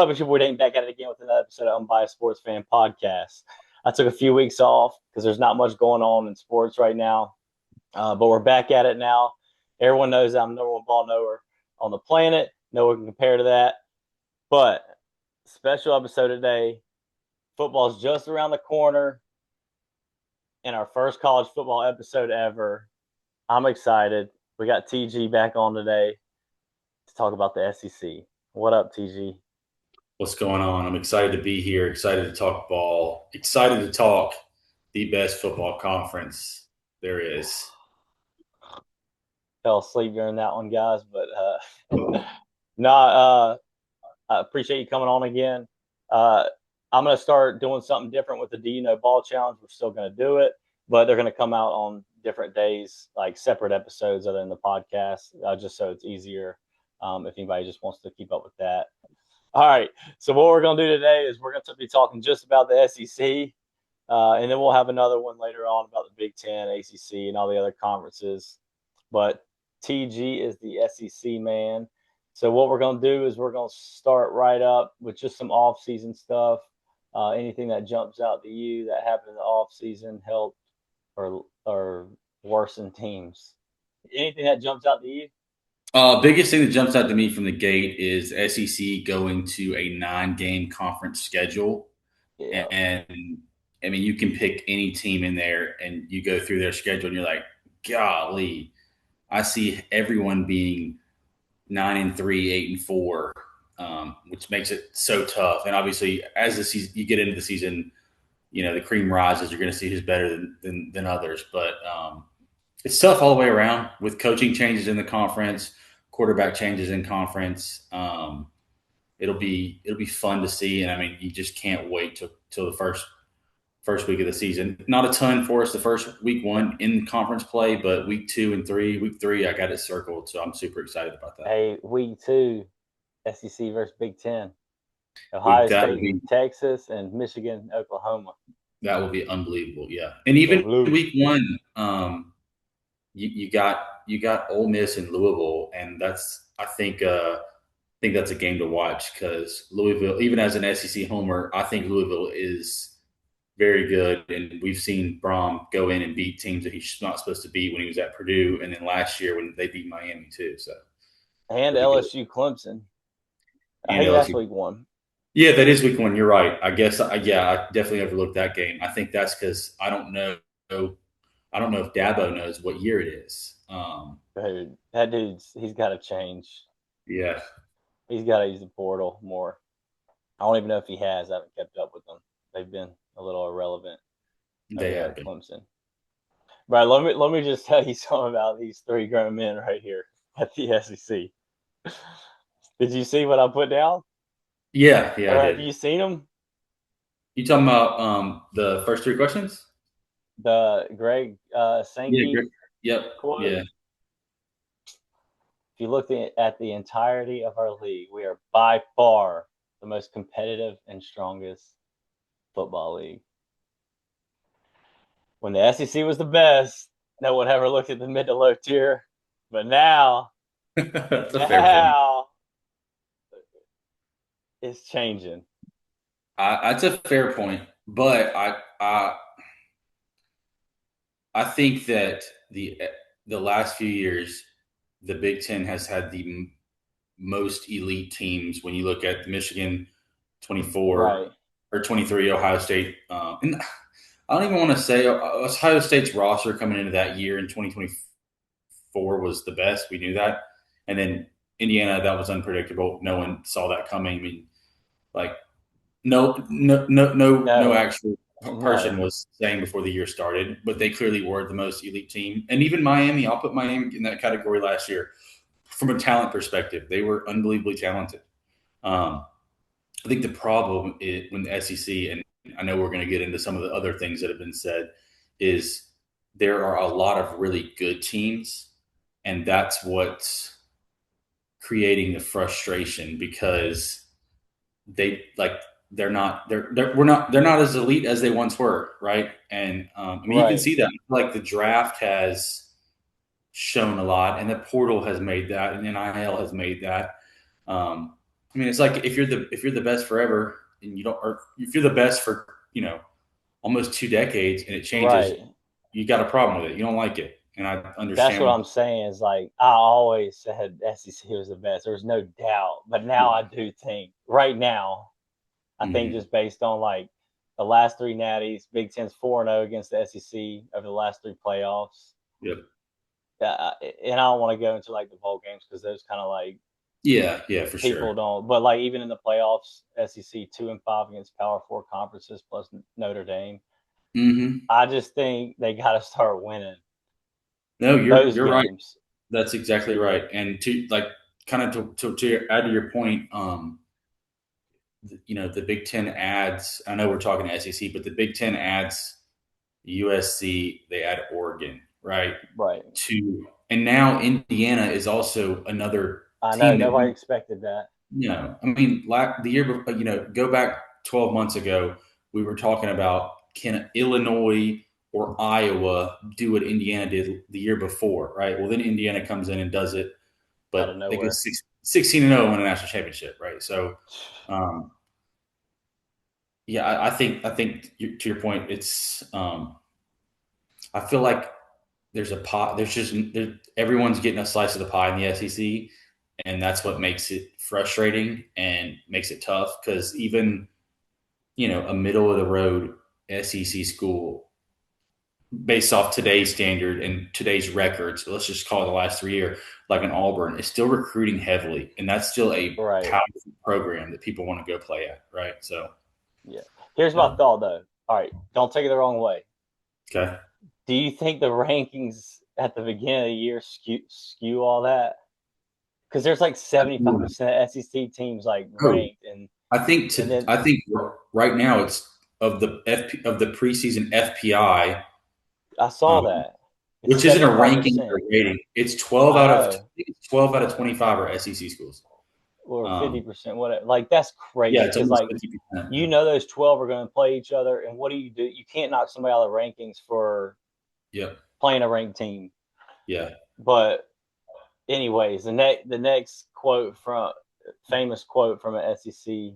up? It's your boy Dane back at it again with another episode of Unbiased Sports Fan Podcast. I took a few weeks off because there's not much going on in sports right now, but we're back at it now. Everyone knows I'm the number one ball knower on the planet. No one can compare to that. But special episode today. Football's just around the corner, and our first college football episode ever. I'm excited. We got TG back on today to talk about the SEC. What up, TG? What's going on? I'm excited to be here, excited to talk ball, excited to talk the best football conference there is. Fell asleep during that one, guys, but I appreciate you coming on again. I'm going to start doing something different with the Do You Know Ball Challenge. We're still going to do it, but they're going to come out on different days, like separate episodes other than the podcast, just so it's easier if anybody just wants to keep up with that. All right, so what we're going to do today is we're going to be talking just about the SEC, and then we'll have another one later on about the Big Ten, ACC, and all the other conferences. But TG is the SEC man. So what we're going to do is we're going to start right up with just some off-season stuff. Anything that jumps out to you that happened in the off-season helped or worsened teams. Anything that jumps out to you? Biggest thing that jumps out to me from the gate is SEC going to a 9-game conference schedule. Yeah. And I mean, you can pick any team in there and you go through their schedule and you're like, golly, I see everyone being 9-3, 8-4, which makes it so tough. And obviously, as the season, you get into the season, you know, the cream rises. You're going to see who's better than others. But it's tough all the way around with coaching changes in the conference, quarterback changes in conference. It'll be fun to see, and I mean, you just can't wait till the first week of the season. Not a ton for us the first week one in conference play, but week 2 and 3, week 3, I got it circled, so I'm super excited about that. Hey, week 2, SEC versus Big Ten. Ohio State, Texas, and Michigan, Oklahoma. That will be unbelievable, yeah. And even week 1, you got Ole Miss and Louisville, and that's I think that's a game to watch because Louisville, even as an SEC homer, I think Louisville is very good, and we've seen Brom go in and beat teams that he's not supposed to beat when he was at Purdue, and then last year when they beat Miami too. So and LSU, Clemson. I think that's week 1. Yeah, that is week 1. You're right. I guess. I definitely overlooked that game. I think that's because I don't know if Dabo knows what year it is. Dude, that he's got to change. Yeah. He's got to use the portal more. I don't even know if he has. I haven't kept up with them. They've been a little irrelevant. They have been. Clemson. Right, let me just tell you something about these 3 grown men right here at the SEC. Did you see what I put down? Yeah, I did. Have you seen them? You talking about the first 3 questions? The Greg Sankey. Yep. Quote. Yeah. If you look at the entirety of our league, we are by far the most competitive and strongest football league. When the SEC was the best, no one ever looked at the mid to low tier. But now, it's changing. That's a fair point, but I think that the last few years, the Big Ten has had the most elite teams. When you look at Michigan, 24 or 23, Ohio State, and I don't even want to say Ohio State's roster coming into that year in 2024 was the best. We knew that, and then Indiana, that was unpredictable. No one saw that coming. I mean, like no actual person was saying before the year started, but they clearly were the most elite team. And even Miami, I'll put Miami in that category last year. From a talent perspective, they were unbelievably talented. I think the problem is when the SEC, and I know we're going to get into some of the other things that have been said, is there are a lot of really good teams, and that's what's creating the frustration because they're not as elite as they once were, right? And you can see that. Like the draft has shown a lot, and the portal has made that, and NIL has made that. I mean, it's like if you're the best forever and you don't, or if you're the best for almost 2 decades and it changes, Right. you got a problem with it. You don't like it, and I That's what understand. I'm saying. Is like I always said SEC was the best. There's no doubt. But now I do think right now, I think Mm-hmm. just based on like the last three natties, Big Ten's 4-0 against the SEC over the last three playoffs. Yep. And I don't want to go into like the bowl games because those kind of like Yeah, yeah, for people sure. don't. But like even in the playoffs, SEC 2-5 against Power Four conferences plus Notre Dame. Mm-hmm. I just think they got to start winning No, those you're right. games. That's exactly right. And to like kind of to add to your point, the Big Ten adds. I know we're talking SEC, but the Big Ten adds USC. They add Oregon, right? Right. And now Indiana is also another I know team that nobody expected that. I mean, the year before, go back 12 months ago, we were talking about can Illinois or Iowa do what Indiana did the year before, right? Well, then Indiana comes in and does it, Out of but they go nowhere. 16-0 and win a national championship, right? So, um, yeah, I think to your point, I feel like there's a pot. Everyone's getting a slice of the pie in the SEC, and that's what makes it frustrating and makes it tough because even a middle of the road SEC school based off today's standard and today's records, let's just call it the last 3 year, like an Auburn, is still recruiting heavily, and that's still a Right. powerful program that people want to go play at, right? So, Yeah. Here's my um, thought though. All right, don't take it the wrong way. okay. Do you think the rankings at the beginning of the year skew all that? Because there's like 75% SEC teams like Oh, ranked, and then I think right now it's of the preseason FPI, I saw um, that it's which isn't a seventy five ranking or percent. rating. It's 12 I out of I know, think it's 12 out of 25 are SEC schools. or Um, 50%, whatever. Like that's yeah, crazy it's because almost like 50%. those 12 are going to play each other, and what do? You can't knock somebody out of the rankings for Yep. playing a ranked team. Yeah. But anyways, the next quote from famous quote from an SEC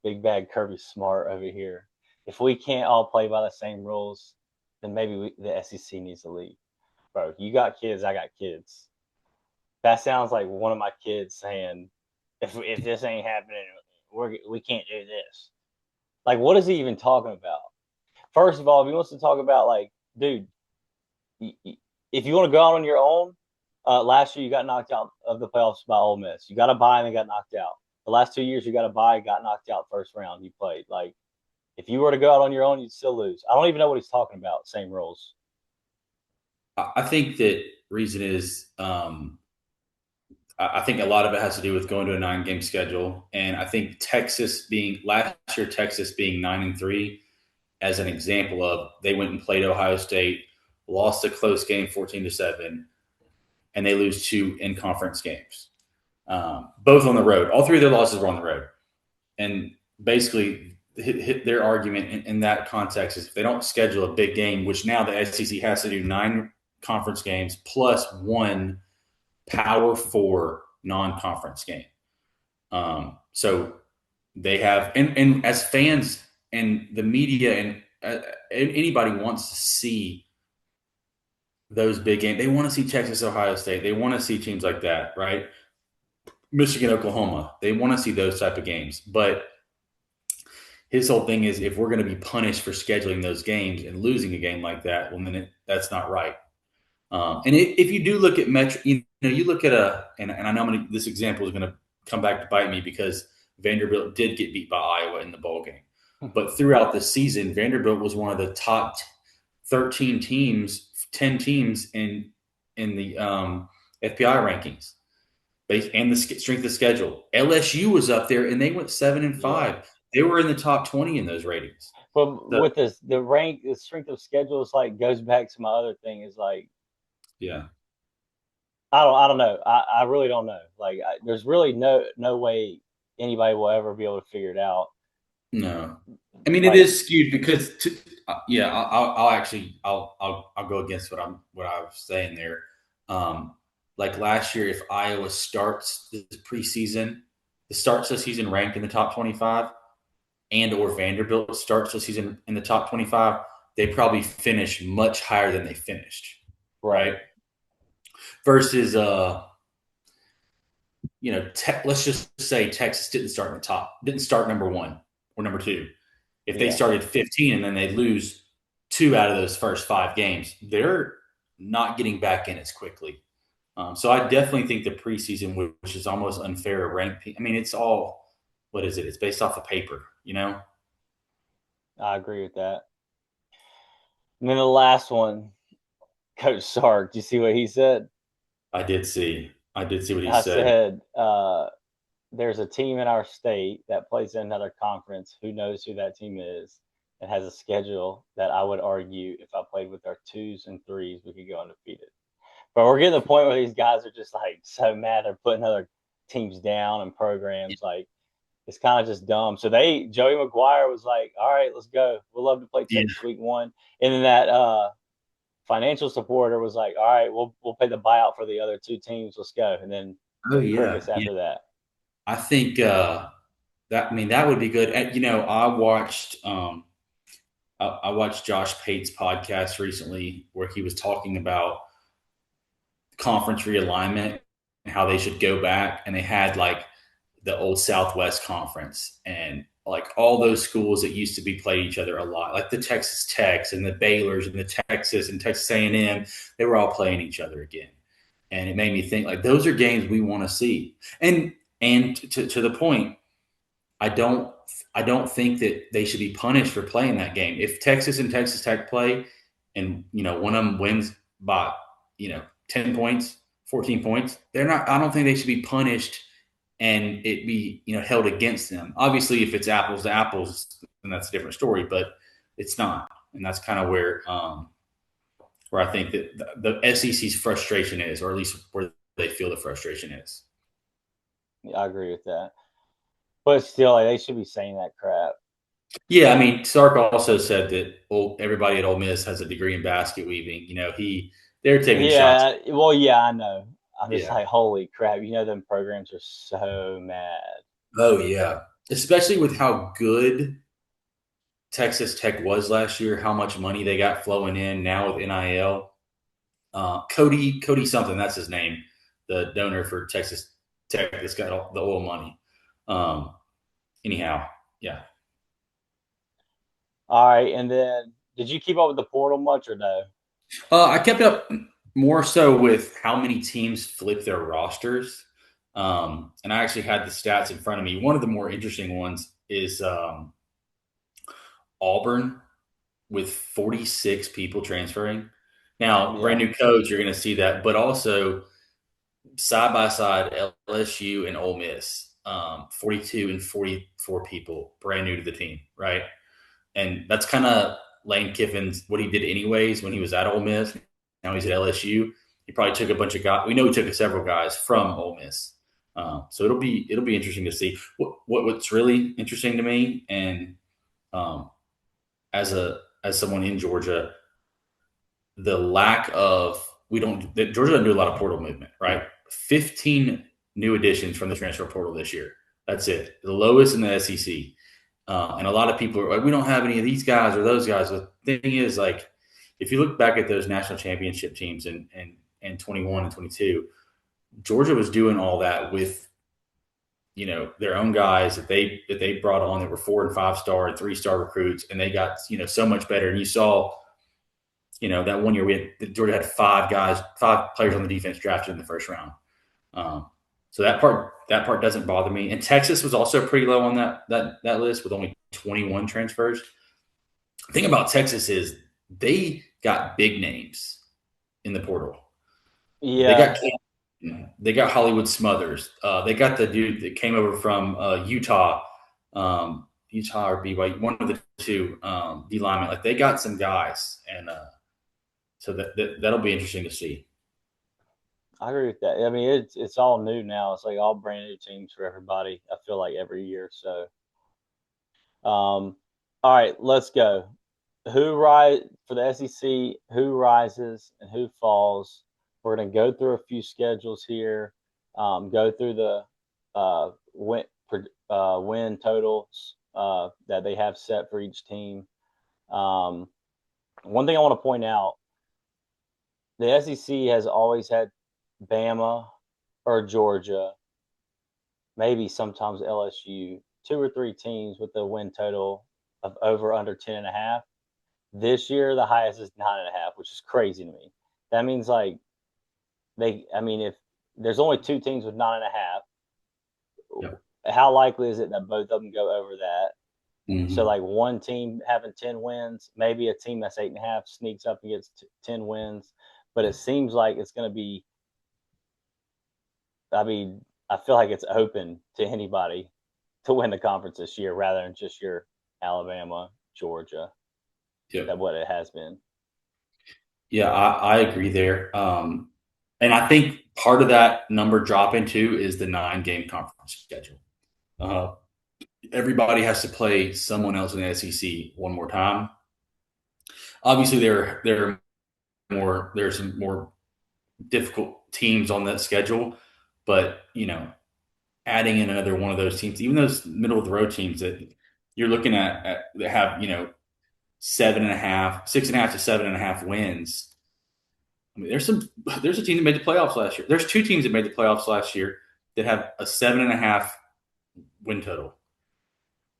big bad Kirby Smart over here. If we can't all play by the same rules, then maybe the SEC needs to leave. Bro, you got kids, I got kids. That sounds like one of my kids saying, "If this ain't happening, we can't do this." Like, what is he even talking about? First of all, if he wants to talk about like, dude, if you want to go out on your own, last year you got knocked out of the playoffs by Ole Miss. You got a bye and they got knocked out. The last 2 years you got a bye, got knocked out first round. You played like if you were to go out on your own, you'd still lose. I don't even know what he's talking about. Same rules. I think that reason is I think a lot of it has to do with going to a 9 game schedule. And I think last year, Texas being 9-3 as an example of they went and played Ohio State, lost a close game 14-7, and they lose 2 in-conference games, both on the road. All three of their losses were on the road. And basically, their argument in that context is if they don't schedule a big game, which now the SEC has to do 9 conference games plus one Power Four non-conference game. So they have, and as fans and the media and anybody wants to see those big games. They want to see Texas, Ohio State. They want to see teams like that, right? Michigan, Oklahoma. They want to see those type of games. But his whole thing is if we're going to be punished for scheduling those games and losing a game like that, well, then that's not right. And if you do look at Metro, you look at and I know this example is going to come back to bite me because Vanderbilt did get beat by Iowa in the bowl game. But throughout the season, Vanderbilt was one of the top 13 teams, 10 teams in the FPI rankings, and the strength of schedule. LSU was up there, and they went 7-5. Yeah. They were in the top 20 in those ratings. But So, with this, the strength of schedule is like goes back to my other thing is like yeah, I don't know. I really don't know. Like there's really no way anybody will ever be able to figure it out. no, I mean it Like is skewed because yeah, I'll actually I'll go against what I was saying there. Like last year, if Iowa starts this preseason starts the season ranked in the top 25 and or Vanderbilt starts the season in the top 25, they probably finish much higher than they finished, right? Versus, let's just say Texas didn't start number one or number two. If they started 15 and then they lose 2 out of those first 5 games, they're not getting back in as quickly. So I definitely think the preseason, which is almost unfair to rank. I mean, it's all, what is it? It's based off of paper, I agree with that. And then the last one, Coach Sark. Do you see what he said? I did see what he I said. said, there's a team in our state that plays in another conference. Who knows who that team is? And has a schedule that I would argue if I played with our 2s and 3s, we could go undefeated. But we're getting to the point where these guys are just like so mad they're putting other teams down and programs. Like, it's kind of just dumb. So Joey McGuire was like, all right, let's go. We'll love to play Texas week 1. And then that financial supporter was like, all right, we'll pay the buyout for the other 2 teams. Let's go. And then crickets after that. I think that would be good. And, I watched Josh Pate's podcast recently where he was talking about conference realignment and how they should go back, and they had like the old Southwest Conference and like all those schools that used to be played each other a lot, like the Texas Techs and the Baylors and the Texas and Texas A&M. They were all playing each other again, and it made me think like those are games we want to see. And to the point, I don't think that they should be punished for playing that game. If Texas and Texas Tech play, and one of them wins by 10 points, 14 points, they're not. I don't think they should be punished and it be held against them. Obviously, if it's apples to apples, then that's a different story. But it's not, and that's kind of where I think that the SEC's frustration is, or at least where they feel the frustration is. Yeah, I agree with that. But still, like, they should be saying that crap. Yeah, I mean, Sark also said that everybody at Ole Miss has a degree in basket weaving. They're taking shots. Well, yeah, I know. I'm just like, holy crap! Them programs are so mad. Oh yeah, especially with how good Texas Tech was last year, how much money they got flowing in now with NIL. Cody something, that's his name, the donor for Texas Tech that's got all the oil money. Anyhow, yeah. All right, and then did you keep up with the portal much or no? I kept up more so with how many teams flip their rosters. And I actually had the stats in front of me. One of the more interesting ones is Auburn with 46 people transferring. Now, brand new coach, you're going to see that, but also side by side, LSU and Ole Miss, 42 and 44 people brand new to the team, right? And that's kind of Lane Kiffin's what he did anyways when he was at Ole Miss. Now he's at LSU. He probably took a bunch of guys. We know he took several guys from Ole Miss. So it'll be interesting to see what's really interesting to me. And as someone in Georgia, the lack of Georgia doesn't do a lot of portal movement, right? 15 new additions from the transfer portal this year. That's it. The lowest in the SEC. And a lot of people are like, we don't have any of these guys or those guys. But the thing is, like, if you look back at those national championship teams in 21 and 22, Georgia was doing all that with, their own guys that they brought on that were 4 and 5 star and 3-star recruits, and they got, so much better. And you saw, that one year Georgia had 5 players on the defense drafted in the first round. So that part doesn't bother me. And Texas was also pretty low on that list with only 21 transfers. The thing about Texas is they got big names in the portal. Yeah. They got Hollywood Smothers. They got the dude that came over from Utah or BYU, one of the two D linemen. Like, they got some guys, and so that'll be interesting to see. I agree with that. I mean, it's all new now. It's like all brand new teams for everybody. I feel like every year. So, all right, let's go. Who rise for the SEC? Who rises and who falls? We're going to go through a few schedules here. Go through the win totals that they have set for each team. One thing I want to point out, the SEC has always had Bama or Georgia, maybe sometimes LSU, 2 or 3 teams with a win total of over under 10.5. This year, the highest is 9.5, which is crazy to me. That means like if there's only 2 teams with 9.5, Yep. how likely is it that both of them go over that? So Mm-hmm. like one team having 10 wins, maybe a team that's 8.5 sneaks up and gets 10 wins, but it seems like it's going to be. I mean, I feel like it's open to anybody to win the conference this year, rather than just your Alabama, Georgia, Yep. that what it has been. Yeah, I agree there. And I think part of that number dropping too is the 9 game conference schedule. Uh, Everybody has to play someone else in the SEC one more time. Obviously, there's some more difficult teams on that schedule, but adding in another one of those teams, even those middle of the road teams that you're looking at that have 7.5, 6.5 to 7.5 wins. I mean, there's a team that made the playoffs last year. There's 2 teams that made the playoffs last year that have a 7.5 win total.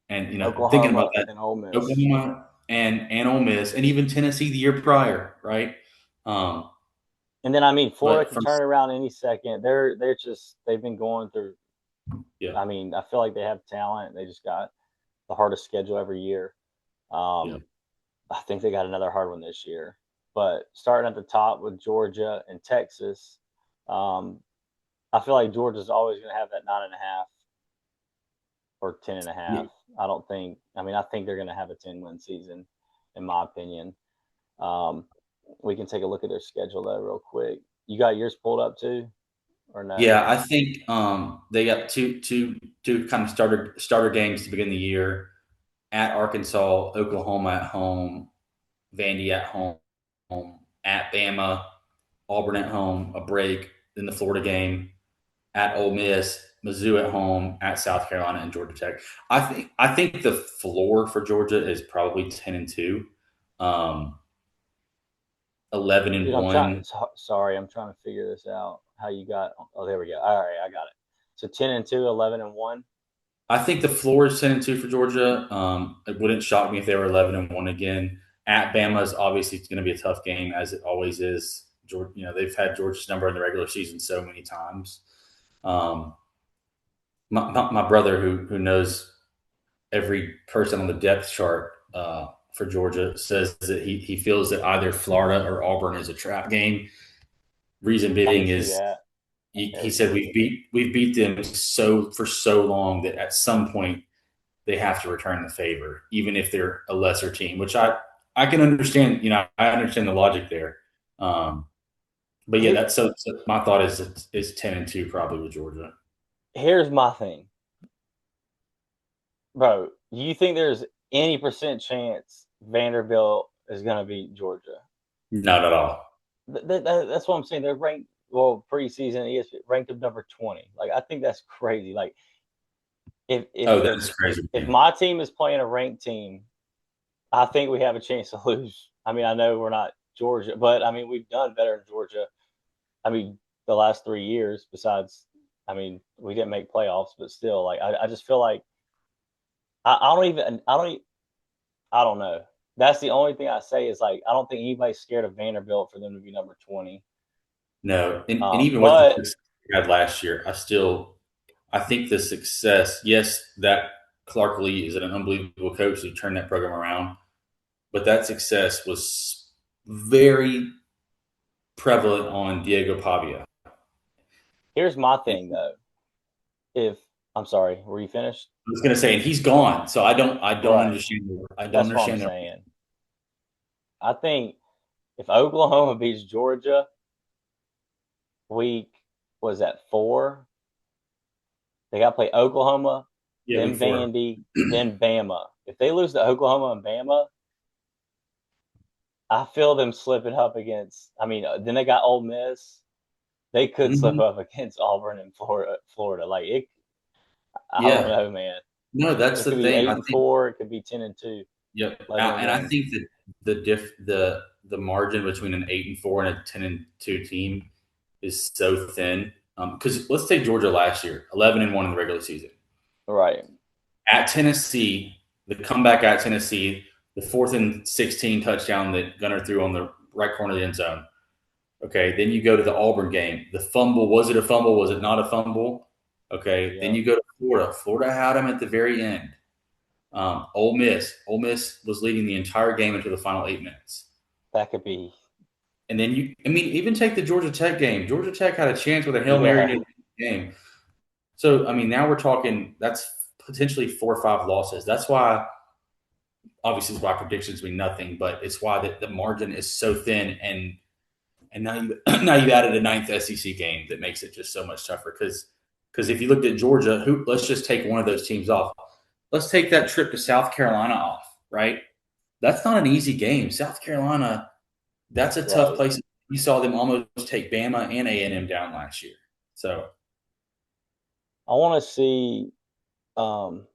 And thinking about Oklahoma that, and Ole Miss. Oklahoma and Ole Miss, and even Tennessee the year prior, right? Um, And then Florida but can from turn around any second. They've been going through. yeah, I feel like they have talent. They just got the hardest schedule every year. yeah, Um, I think they got another hard one this year. But starting at the top with Georgia and Texas, um, I feel like Georgia's always going to have that 9.5 or 10.5. yeah, I don't think. I think they're going to have a 10-win season, in my opinion. Um, we can take a look at their schedule though, real quick. You got yours pulled up too, or no? yeah. I think they got two kind of starter games to begin the year at Arkansas, Oklahoma at home, Vandy at home, at Bama, Auburn at home, a break, then the Florida game at Ole Miss, Mizzou at home, at South Carolina, and Georgia Tech. I think the floor for Georgia is probably 10-2, 11 Dude, and I'm trying. one. Sorry, I'm trying to figure this out. How you got? Oh, there we go. All right, I got it. So 10-2, 11-1. I think the floor is 10-2 for Georgia. It wouldn't shock me if they were 11-1 again. At Bama is obviously going to be a tough game, as it always is. Georgia, they've had Georgia's number in the regular season so many times. Um, my brother, who knows every person on the depth chart for Georgia, says that he feels that either Florida or Auburn is a trap game. Reason I can being see is that. he said we've beat them for so long that at some point they have to return the favor, even if they're a lesser team. Which I can understand. I understand the logic there. But yeah, Here, that's so my thought is 10-2 probably with Georgia. here's my thing, bro. You think there's any percent chance Vanderbilt is going to beat Georgia? Not at all. That's what I'm saying. They're ranked, well, preseason ESPN ranked up number 20. Like, I think that's crazy. Like, if if Oh, if that's crazy. if my team is playing a ranked team, I think we have a chance to lose. I know we're not Georgia, but we've done better in Georgia. The last 3 years. Besides, we didn't make playoffs, but still, like I just feel like I don't even I don't know. That's the only thing I say is like I don't think anybody's scared of Vanderbilt for them to be number 20. No, and even with the But success we had last year, I think the success. Yes, that Clark Lee is an unbelievable coach who turned that program around, but that success was very prevalent on Diego Pavia. here's my And thing though. If I'm sorry, were you finished? I was going to say, and he's gone, so I don't Right. understand. I don't That's what I'm understand their. saying. I think if Oklahoma beats Georgia week was that 4, they got to play Oklahoma, Yeah, week then four. Vandy, then Bama. If they lose to Oklahoma and Bama, I feel them slipping up against. Then they got Ole Miss. They could slip Mm-hmm. up against Auburn and Florida. Like it. I don't Yeah. know, man. No, that's It the could be thing. I think 8-4. It could be 10-2. yep. 11 And I games. think that the margin between an 8-4 and a 10-2 team is so thin. Because let's take Georgia last year, 11-1 in the regular season. Right. At Tennessee, the comeback at Tennessee, the 4th and 16 touchdown that Gunner threw on the right corner of the end zone. Okay, then you go to the Auburn game. The fumble, was it a fumble? Was it not a fumble? Okay, then Yeah. you go to Florida. Florida had him at the very end. Ole Miss. Ole Miss was leading the entire game into the final 8 minutes. That could be. And then even take the Georgia Tech game. Georgia Tech had a chance with a Hail Mary Yeah. to the game. So, now we're talking that's potentially 4 or 5 losses. That's why, obviously, it's why predictions mean nothing, but it's why the margin is so thin. And now now you've added a ninth SEC game that makes it just so much tougher. Because if you looked at Georgia, let's just take one of those teams off. Let's take that trip to South Carolina off, right? That's not an easy game. South Carolina, that's a tough Right. place. We saw them almost take Bama and A&M down last year. So I want to see um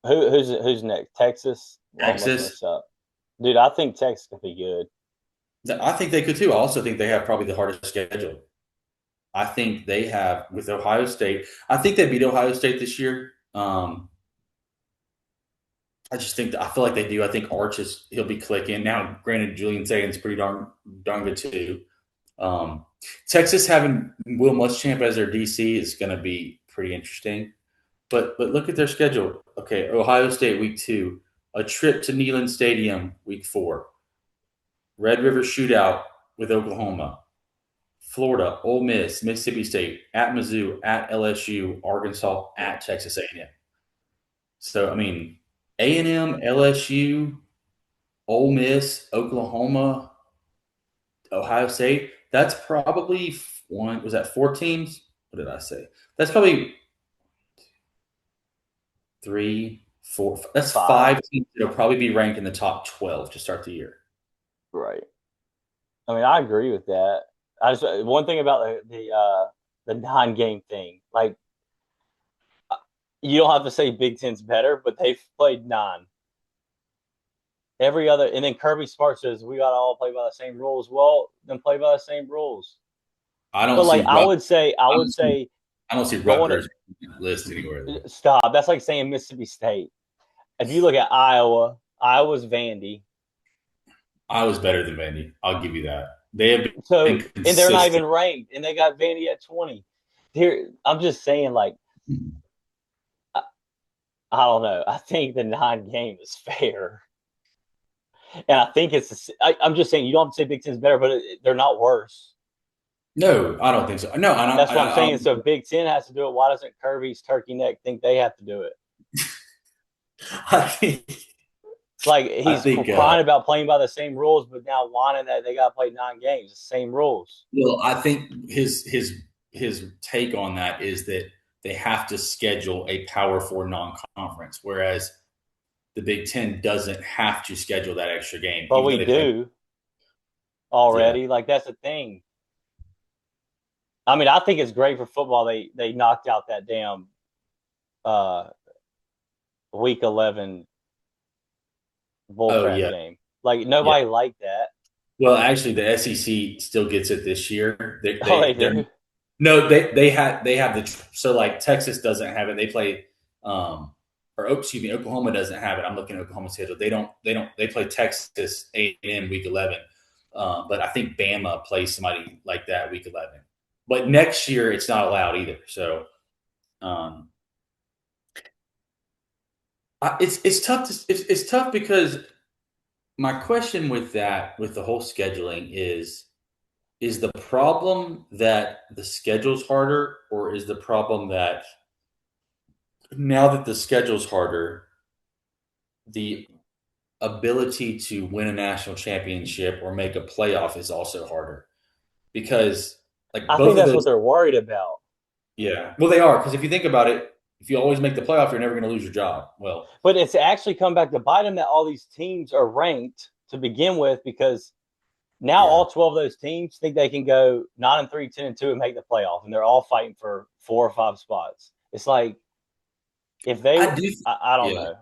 who's next? Texas? Well, I'm looking Texas, this up. Dude, I think Texas could be good. I think they could too. I also think they have probably the hardest schedule. I think they have with Ohio State. I think they beat Ohio State this year. I just think I feel like they do. I think Arch he'll be clicking now. Granted, Julian Sagan's pretty darn good too. Texas having Will Muschamp as their DC is going to be pretty interesting. But look at their schedule. Okay, Ohio State week 2, a trip to Neyland Stadium week 4, Red River Shootout with Oklahoma, Florida, Ole Miss, Mississippi State, at Mizzou, at LSU, Arkansas, at Texas A&M. So A&M, LSU, Ole Miss, Oklahoma, Ohio State. That's probably one. Was that 4 teams? What did I say? That's probably 3, 4. That's 5. 5 teams that'll probably be ranked in the top 12 to start the year. Right. I mean, I agree with that. I just one thing about the non-game thing, like you don't have to say Big Ten's better, but they've played 9. Every other, and then Kirby Smart says we got to all play by the same rules. Well, then play by the same rules. I don't But like see. I would say, I don't see, I don't see going Rutgers list anywhere though. stop. That's like saying Mississippi State. If you look at Iowa, Iowa's Vandy. I was better than Vandy. I'll give you that. They have been So and they're not consistent. even ranked, and they got Vandy at 20. Here, I'm just saying, like I don't know. I think the 9 game is fair, and I think I'm just saying you don't have to say Big Ten's better, but they're not worse. No, I don't think so. No, I don't. That's what I'm saying. So if Big Ten has to do it, why doesn't Kirby's turkey neck think they have to do it? I think. Like I he's think. crying about playing by the same rules, but now whining that they got to play 9 games, the same rules. Well, I think his take on that is that they have to schedule a Power 4 non-conference, whereas the Big Ten doesn't have to schedule that extra game, But even though we they play. do Yeah. already. Like that's the thing. I mean, I think it's great for football. They knocked out that damn uh, week 11 Oh bullcrap yeah. game. Like Yeah. nobody liked that. Well, actually, the SEC still gets it this year. Oh, they do. No, they have so like Texas doesn't have it. They play or excuse me, Oklahoma doesn't have it. I'm looking at Oklahoma's schedule. They play Texas A&M week 11. But I think Bama plays somebody like that week 11. But next year it's not allowed either. So um, it's tough. It's tough because my question with the whole scheduling is the problem that the schedule's harder, or is the problem that now that the schedule's harder, the ability to win a national championship or make a playoff is also harder? Because like I think both of that's what those, they're worried about. yeah, well they are, because if you think about it, if you always make the playoff, you're never going to lose your job. Well, But it's actually come back to bite them that all these teams are ranked to begin with because now yeah, all 12 of those teams think they can go 9-3, 10-2, and make the playoff, and they're all fighting for 4 or 5 spots. It's like if they, I do, I don't yeah, know.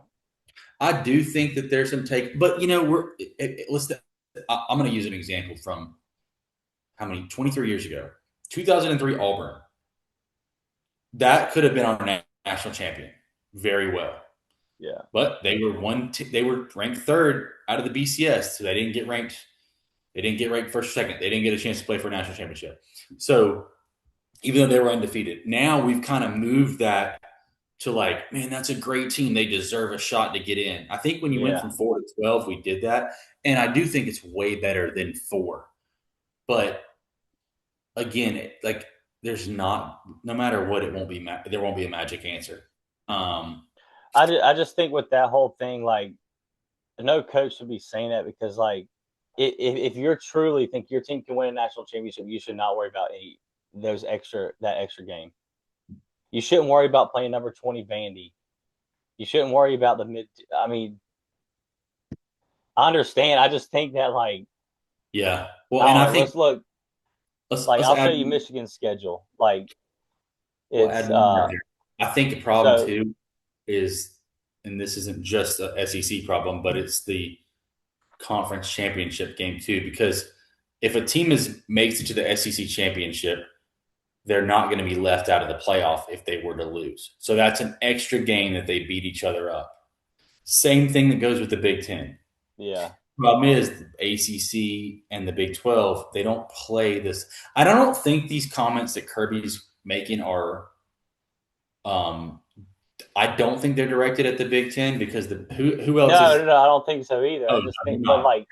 I do think that there's some take, but let's. I'm going to use an example from how many 23 years ago, 2003 Auburn. That could have been our national champion very well. Yeah, But they were they were ranked third out of the BCS, so they didn't get ranked. They didn't get ranked first or second. They didn't get a chance to play for a national championship. So even though they were undefeated, now we've kind of moved that to like, man, that's a great team. They deserve a shot to get in. I think when you went yeah. from 4 to 12, we did that, and I do think it's way better than 4. But again, like there's not, no matter what, it won't be there won't be a magic answer. Um, I just think with that whole thing, like no coach should be saying that because like if you're truly think your team can win a national championship, you should not worry about that extra game. You shouldn't worry about playing number 20 Vandy. You shouldn't worry about the mid. I mean, I understand. I just think that like yeah. Well, I and don't I know. think Let's look. Like let's I'll show add you Michigan's schedule. Like we'll it's add one more there. I think the problem so too is, and this isn't just a SEC problem, but it's the conference championship game too. Because if a team makes it to the SEC championship, they're not going to be left out of the playoff if they were to lose. So that's an extra game that they beat each other up. Same thing that goes with the Big Ten. yeah. Problem is, the ACC and the Big 12, they don't play this. I don't think these comments that Kirby's making are. Um, I don't think they're directed at the Big Ten because who else No, is? no, no. I don't think so either. Oh, I no, just they're think, but not. like,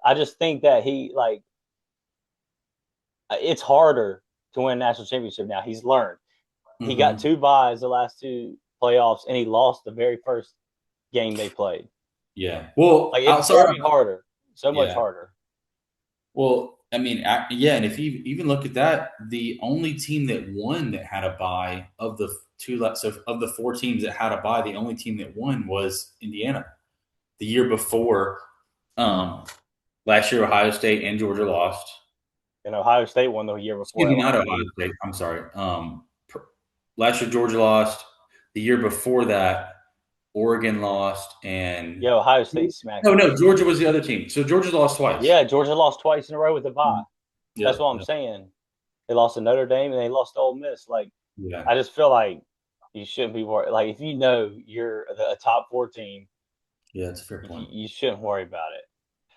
I just think that he like it's harder to win a national championship now. He's learned. He got Mm-hmm. 2 buys the last 2 playoffs, and he lost the very first game they played. Yeah. Well, Like it's outside gonna be of harder, so much yeah. harder. Well, I mean, yeah, and if you even look at that, the only team that won that had a bye of the so of the 4 teams that had a bye, the only team that won was Indiana. The year before, um, last year Ohio State and Georgia lost. And Ohio State won the year before Excuse that me, not last Ohio week. State. I'm sorry. Last year Georgia lost. The year before that, Oregon lost, and Yeah, Ohio State smacked no, them. no, Georgia was the other team. So Georgia lost twice. Yeah, Georgia lost twice in a row with a bye. That's Yep. what I'm Yep. saying. They lost to Notre Dame and they lost to Ole Miss. Like, Yeah. I just feel like you shouldn't be worried. Like, if you know you're a top 4 team, Yeah, that's a fair point. you shouldn't worry about it.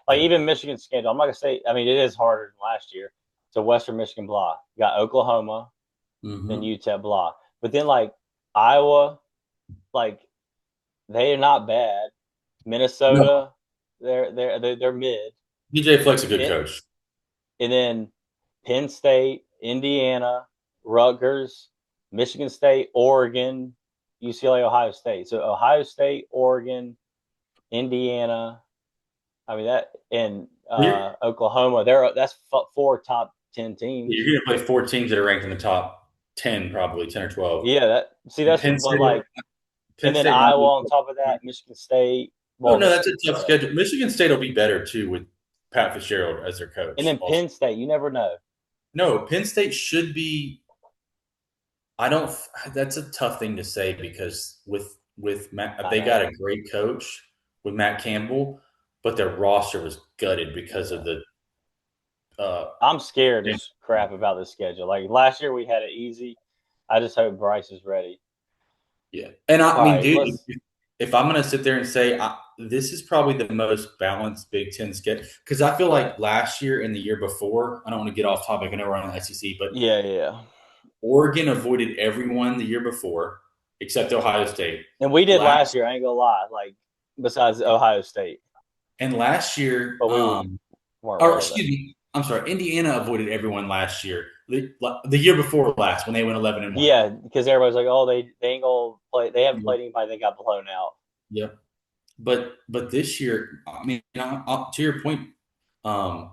Like, Yeah. even Michigan's schedule, I'm not gonna say. I mean, it is harder than last year. So Western Michigan blah. You got Oklahoma, then Mm-hmm. UTEP blah. But then like Iowa, like they're not bad. No, Minnesota, they're mid. DJ Fleck's a good Penn, coach. and then Penn State, Indiana, Rutgers, Michigan State, Oregon, UCLA, Ohio State. So Ohio State, Oregon, Indiana. I mean that and You're, Oklahoma. That's 4 top 10 teams. you're going to play 4 teams that are ranked in the top 10, probably 10 or 12. Yeah, that see And that's Penn but State, like Penn and then State might be. Iowa on top of that, Michigan State. Oh Well, no, that's a tough schedule. Michigan State will be better too with Pat Fitzgerald as their and coach. then Also, Penn State. You never know. no, Penn State should be. I don't. That's a tough thing to say because with Matt, I they got know. a great coach with Matt Campbell, but their roster was gutted because of Yeah. the. Uh, I'm scared as crap about the schedule. Like last year, we had it easy. I just hope Bryce is ready. yeah, and I All mean, right, dude, let's. if I'm going to sit there and say this is probably the most balanced Big Ten schedule, because I feel Yeah, like last year and the year before, I don't want to get off topic. I know we're on the SEC, but yeah, yeah. Oregon avoided everyone the year before except Ohio State. And we did last Last year. I ain't gonna lie. Like besides Ohio State, and last year, but we weren't or relevant. excuse me, I'm sorry, Indiana avoided everyone last year. The year before last when they went 11-1. Yeah, because everybody's like, oh, they ain't gonna play. They haven't played anybody. They got blown out. Yep. But this year, I mean, to your point, um,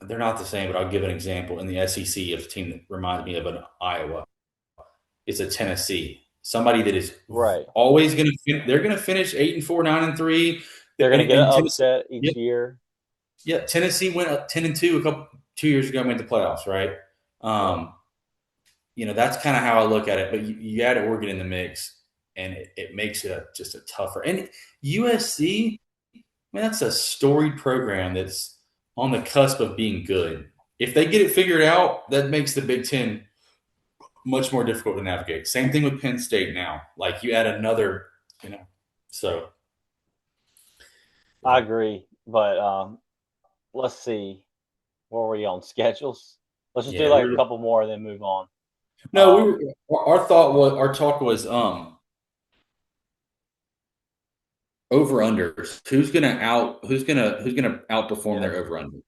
they're not the same. But I'll give an example in the SEC of a team that reminds me of an Iowa. It's a Tennessee, somebody that is Right. always going to. They're going to finish 8-4, 9-3. They're gonna get an And Tennessee, upset yep, each year. yeah, Tennessee went up 10-2 2 years ago, and went to playoffs, right? Yeah. Um, that's kind of how I look at it. But you add Oregon in the mix, and it makes it just a tougher. And USC, man, that's a storied program that's on the cusp of being good. If they get it figured out, that makes the Big Ten much more difficult to navigate. Same thing with Penn State now. Like you add another, you know, so I yeah, agree, but let's see. Where were we on schedules? Let's just do yeah. like a couple more and then move on. No, Um, our talk was over unders. Who's gonna outperform yeah. their over under?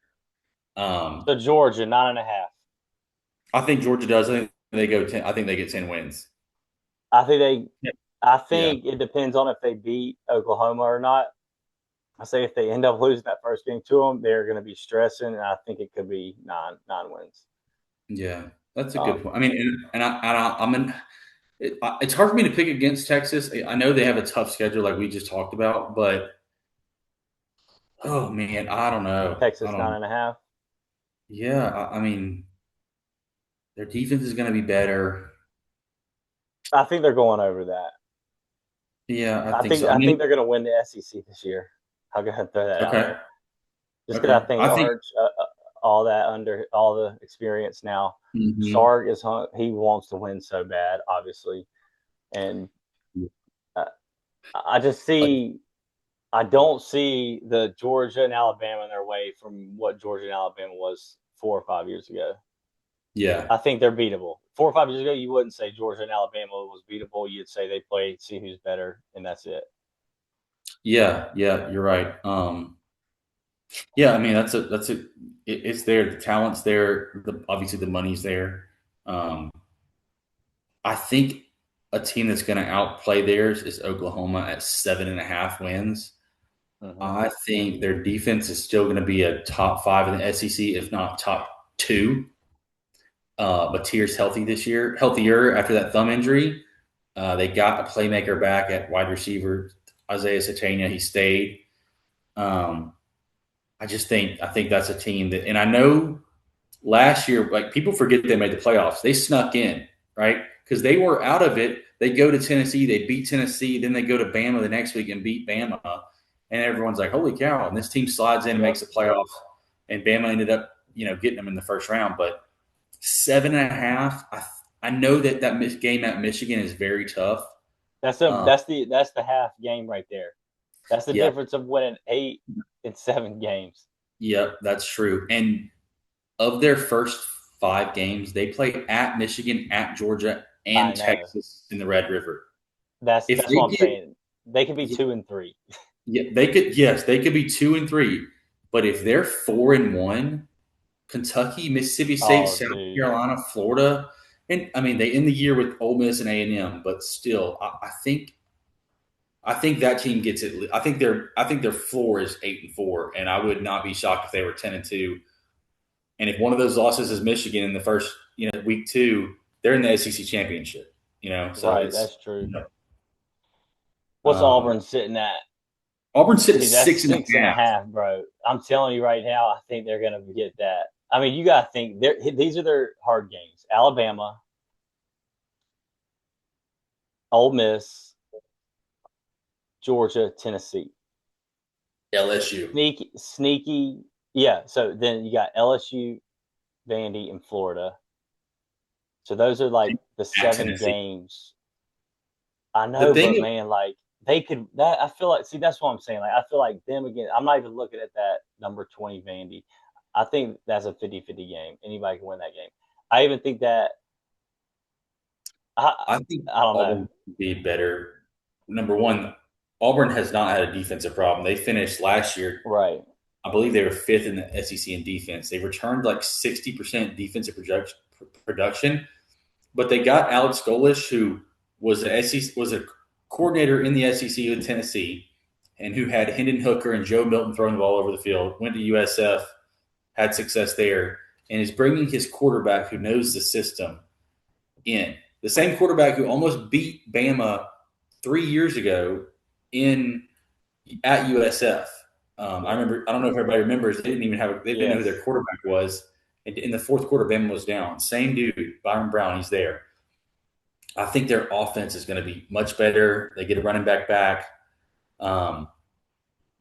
So Georgia 9.5. I think Georgia does. I think they go 10. I think they get 10 wins. I think they. Yeah. I Yeah. think it depends on if they beat Oklahoma or not. I say if they end up losing that first game to them, they're going to be stressing, and I think it could be nine wins. Yeah. That's a good Um, point. I mean, I'm in. It's hard for me to pick against Texas. I know they have a tough schedule, like we just talked about, but oh man, I don't know. I Texas don't nine know. and a half. Yeah, I mean, their defense is going to be better. I think they're going over that. Yeah, I I think think so. I I think mean, they're going to win the SEC this year. I'm going to throw that out okay, there just because okay. I think I think. Arch, all that under all the experience now. Mhm. Sark is he wants to win so bad, obviously, and uh, I just see I don't see the Georgia and Alabama in their way from what Georgia and Alabama was 4 or 5 years ago. Yeah, I think they're beatable. 4 or 5 years ago, you wouldn't say Georgia and Alabama was beatable. You'd say they played, see who's better, and that's it. yeah, yeah. You're right. Yeah, I mean it's there. The talent's there. Obviously, the money's there. Um, I think a team that's going to outplay theirs is Oklahoma at 7.5 wins. Mm-hmm. I think their defense is still going to be a top five in the SEC, if not top two. But Tier's healthy this year, healthier after that thumb injury. They got a playmaker back at wide receiver, Isaiah Satania. He stayed. Um, I think that's a team that, and I know last year, like people forget they made the playoffs. They snuck in, right? Because they were out of it. They go to Tennessee, they beat Tennessee, then they go to Bama the next week and beat Bama, and everyone's like, "Holy cow!" And this team slides in and Yep. makes the playoffs, and Bama ended up, getting them in the first round. But 7.5, I know that game at Michigan is very tough. That's a Um, that's the half game right there. That's the yeah, difference of winning 8 and 7 games. yeah, that's true. And of their first 5 games, they play at Michigan, at Georgia, I and know. Texas in the Red River. That's If that's they what I'm get, saying. They can be yeah, 2 and 3. yeah, they could, yes, they could be 2 and 3. But if they're 4-1, Kentucky, Mississippi State, Oh, South dude. Carolina, Florida, and I mean they end the year with Ole Miss and A&M, but still, I think that team gets it. I think their floor is 8-4, and I would not be shocked if they were 10-2. And if one of those losses is Michigan in the first, week two, they're in the SEC championship. So Right. it's That's true. you know, What's Auburn sitting at? Auburn's sitting at Dude, that's six and six a and a half. half, bro. I'm telling you right now, I think they're gonna get that. I mean, you gotta think these are their hard games. Alabama, Ole Miss, Georgia, Tennessee. LSU Sneaky. Yeah. So then you got LSU, Vandy, and Florida. So those are like the at 7 Tennessee. games. I The know, but thing, man, like they could that I feel like see that's what I'm saying. Like I feel like them again. I'm not even looking at that number 20 Vandy. I think that's a 50-50 game. Anybody can win that game. I even think that I I think I don't know. Auburn would be better. Number one, Auburn has not had a defensive problem. They finished last year. Right. I believe they were fifth in the SEC in defense. They returned like 60% defensive production. But they got Alex Golish, who was a coordinator in the SEC with Tennessee, and who had Hendon Hooker and Joe Milton throwing the ball over the field. Went to USF, had success there, and is bringing his quarterback who knows the system in. The same quarterback who almost beat Bama 3 years ago in at USF. I Yeah. remember. I don't know if everybody remembers. They didn't know who Yes. their quarterback was, in the fourth quarter, Bama was down. Same dude, Byron Brown, he's there. I think their offense is going to be much better. They get a running back. Um,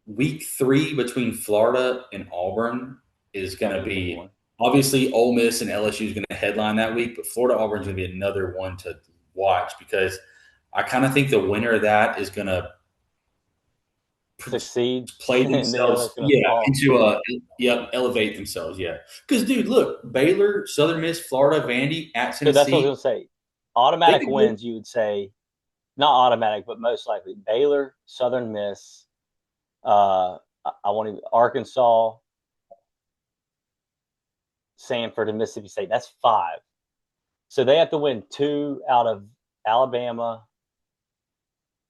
week 3 between Florida and Auburn is going to be obviously Ole Miss and LSU is going to headline that week, but Florida Auburn is going to be another one to watch because I kind of think the winner of that is going to succeed, play themselves, elevate themselves, Because, dude, look, Baylor, Southern Miss, Florida, Vandy, at So that's what I Tennessee. was going to say. Automatic wins, you would say, not automatic, but most likely Baylor, Southern Miss, I want to Arkansas, Samford, and Mississippi State. That's 5. So they have to win 2 out of Alabama,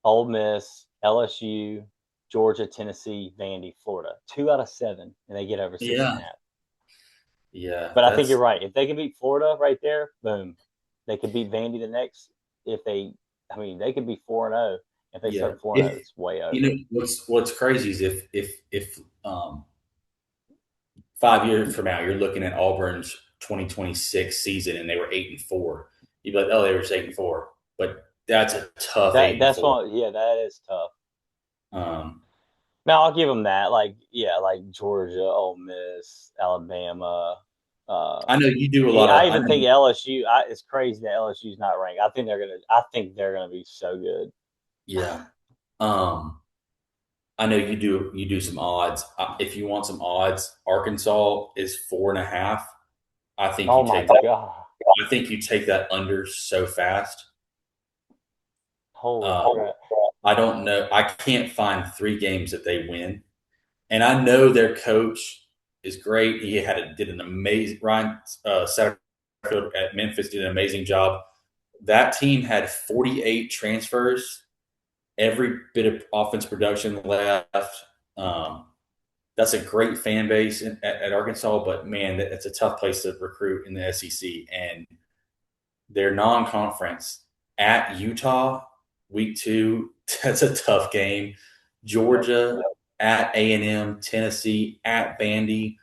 Ole Miss, LSU, Georgia, Tennessee, Vandy, Florida. 2 out of 7, and they get over 6.5. Yeah. But I think you're right. If they can beat Florida right there, boom. They could beat Vandy the next. They could be 4-0. If they start 4-0, it's way over. You know what's crazy is if 5 years from now you're looking at Auburn's 2026 season and they were 8-4, you'd be like, oh, they were 8-4, but that's a tough 8-4. That is tough. Now I'll give them that. Like Georgia, Ole Miss, Alabama. I know you do a lot. I even think LSU. It's crazy that LSU's not ranked. I think they're gonna be so good. Yeah. I know you do some odds. If you want some odds, Arkansas is 4.5. I think oh my God. I think you take that under so fast. Holy crap. I don't know. I can't find 3 games that they win. And I know their coach is great. He did an amazing Ryan Satterfield at Memphis did an amazing job. That team had 48 transfers, every bit of offense production left. That's a great fan base at Arkansas, but man, that's a tough place to recruit in the SEC. And their non-conference at Utah, week 2, that's a tough game. Georgia at A&M, Tennessee at Vandy,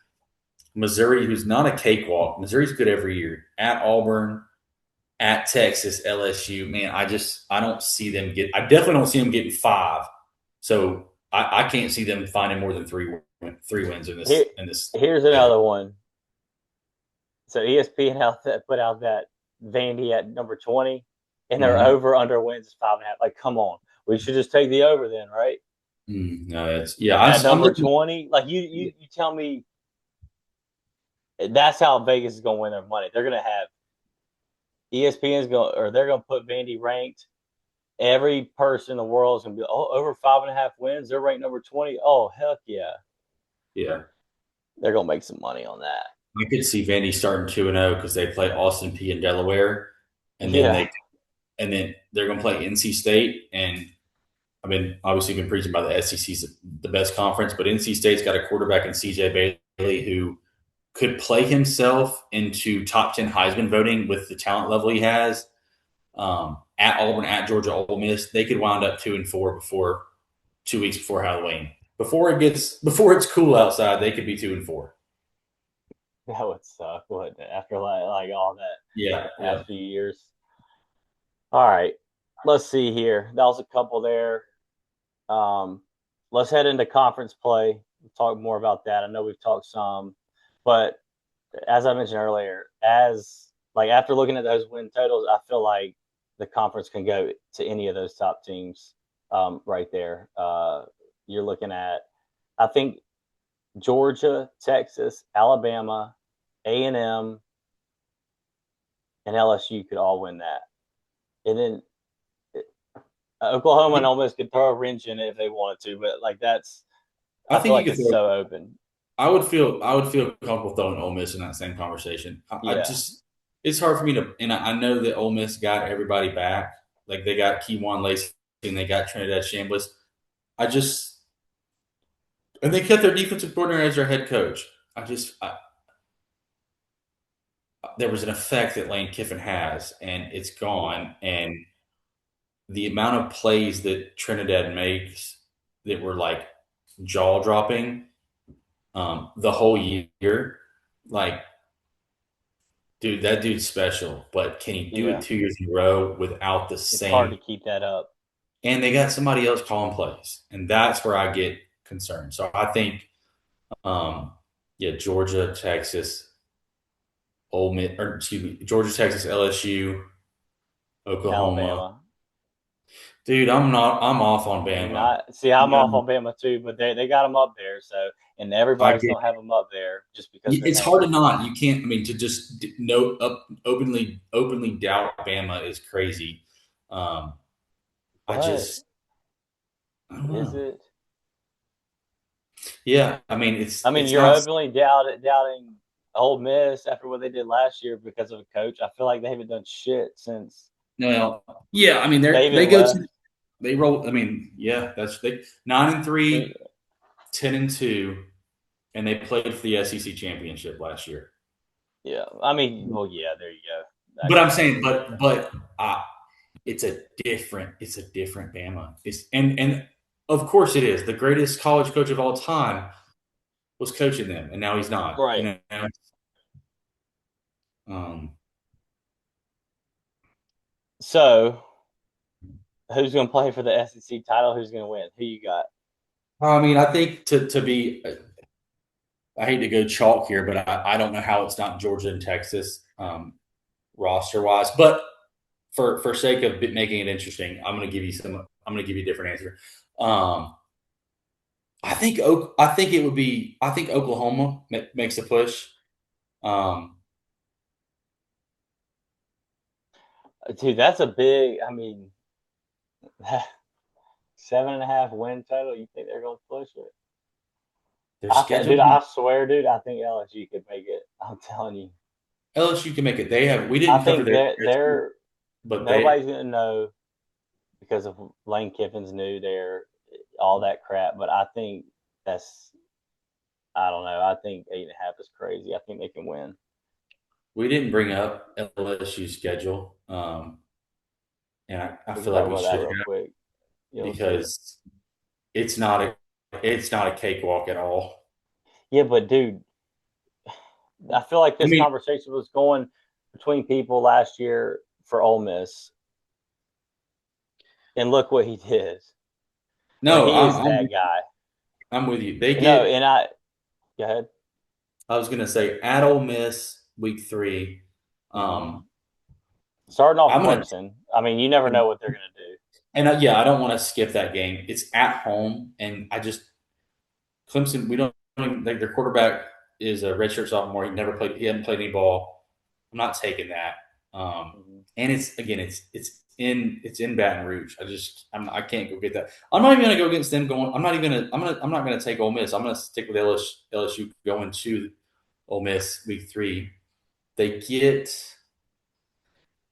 Missouri, who's not a cakewalk. Missouri's good every year. At Auburn, at Texas, LSU. Man, I don't see them I definitely don't see them getting 5. So I can't see them finding more than 3 wins in this. Here's another one. So ESPN put out that Vandy at number 20, and their over/under wins is 5.5. Like, come on, we should just take the over then, right? No, at number 20. Like you tell me that's how Vegas is going to win their money. They're going to have they're going to put Vandy ranked. Every person in the world is going to be over 5.5 wins. They're ranked number 20. Oh, heck yeah. Yeah. They're going to make some money on that. I could see Vandy starting 2-0 because they play Austin Peay in Delaware. And then they're going to play NC State. And I mean, obviously been preaching about the SEC's the best conference, but NC State's got a quarterback in CJ Bailey who could play himself into top 10 Heisman voting with the talent level he has. At Auburn, at Georgia, Ole Miss, they could wind up 2-4 before 2 weeks before Halloween. Before it's cool outside, they could be 2-4. That would suck, wouldn't it? After like all that past few years. All right, let's see here. That was a couple there. Let's head into conference play. We'll talk more about that. I know we've talked some, but as I mentioned earlier, after looking at those win totals, I feel like the conference can go to any of those top teams right there. You're looking at, I think, Georgia, Texas, Alabama, A&M, and LSU could all win that. And then Oklahoma and Ole Miss could throw a wrench in it if they wanted to, but I feel like it's so open. I would feel comfortable throwing Ole Miss in that same conversation. It's hard for me to, and I know that Ole Miss got everybody back. Like they got Keywan Lacey and they got Trinidad Chambliss. And they kept their defensive coordinator as their head coach. There was an effect that Lane Kiffin has, and it's gone. And the amount of plays that Trinidad makes that were like jaw dropping the whole year, like dude, that dude's special. But can he do it Yeah, 2 years in a row without the it's hard to same? keep that up. And they got somebody else calling plays, and that's where I get concerned. So I think, um, yeah, Georgia, Texas, Ole Miss, or excuse me, Georgia, Texas, LSU, Oklahoma. Alabama. Dude, I'm not. I'm off on You're Bama. not. See, I'm Yeah, off on Bama too, but they got them up there. So, and I everybody's get. gonna have them up there just because their It's hard to name. not. You can't. I mean, to just no openly doubt Bama is crazy. Um, I But just I don't is know. it? Yeah, I mean, I mean, it's you're not. openly doubting Ole Miss after what they did last year because of a coach. I feel like they haven't done shit since No, yeah, I mean, they Saban go to left. they roll. I mean, yeah, that's they 9-3, 10-2, and they played for the SEC championship last year. Yeah, I mean, well, yeah, there you go. I But I'm guess saying, that's but it's a different Bama. It's and of course it is. The greatest college coach of all time was coaching them, and now he's not. right. Um, So, who's going to play for the SEC title? Who's going to win? Who you got? I mean, I think to be, I hate to go chalk here, but I don't know how it's not Georgia and Texas roster wise. But for sake of making it interesting, I'm going to give you some. I'm going to give you a different answer. Um, I think it would be. I think Oklahoma makes a push. Um, Dude, that's a big. I mean, 7.5 win total. You think they're going to push it? their schedule. Dude, I swear, dude, I think LSU could make it. I'm telling you. LSU can make it. They have. We I didn't cover think their schedule, they're but they. nobody's going to know because of Lane Kiffin's new there, all that crap. But I think that's. I don't know. I think 8.5 is crazy. I think they can win. We didn't bring up LSU's schedule, and I We can feel talk like we about that should real have quick. Yeah, let's do it. because it's not a it's not a cakewalk at all. Yeah, but dude, I feel like I this mean, conversation was going between people last year for Ole Miss, and look what he did. Like no, he is that guy. I'm with you. They No, get. and I go ahead. I was gonna say at Ole Miss week 3. Mm-hmm. Um, Starting off I'm gonna Clemson. I mean, you never know what they're gonna do. and yeah, I don't want to skip that game. It's at home, and I just Clemson. We don't like their quarterback is a redshirt sophomore. He never played. He hadn't played any ball. I'm not taking that. Mm-hmm. And it's in Baton Rouge. I can't go get that. I'm not even gonna go against them going. I'm not gonna take Ole Miss. I'm gonna stick with LSU going to Ole Miss week 3. They get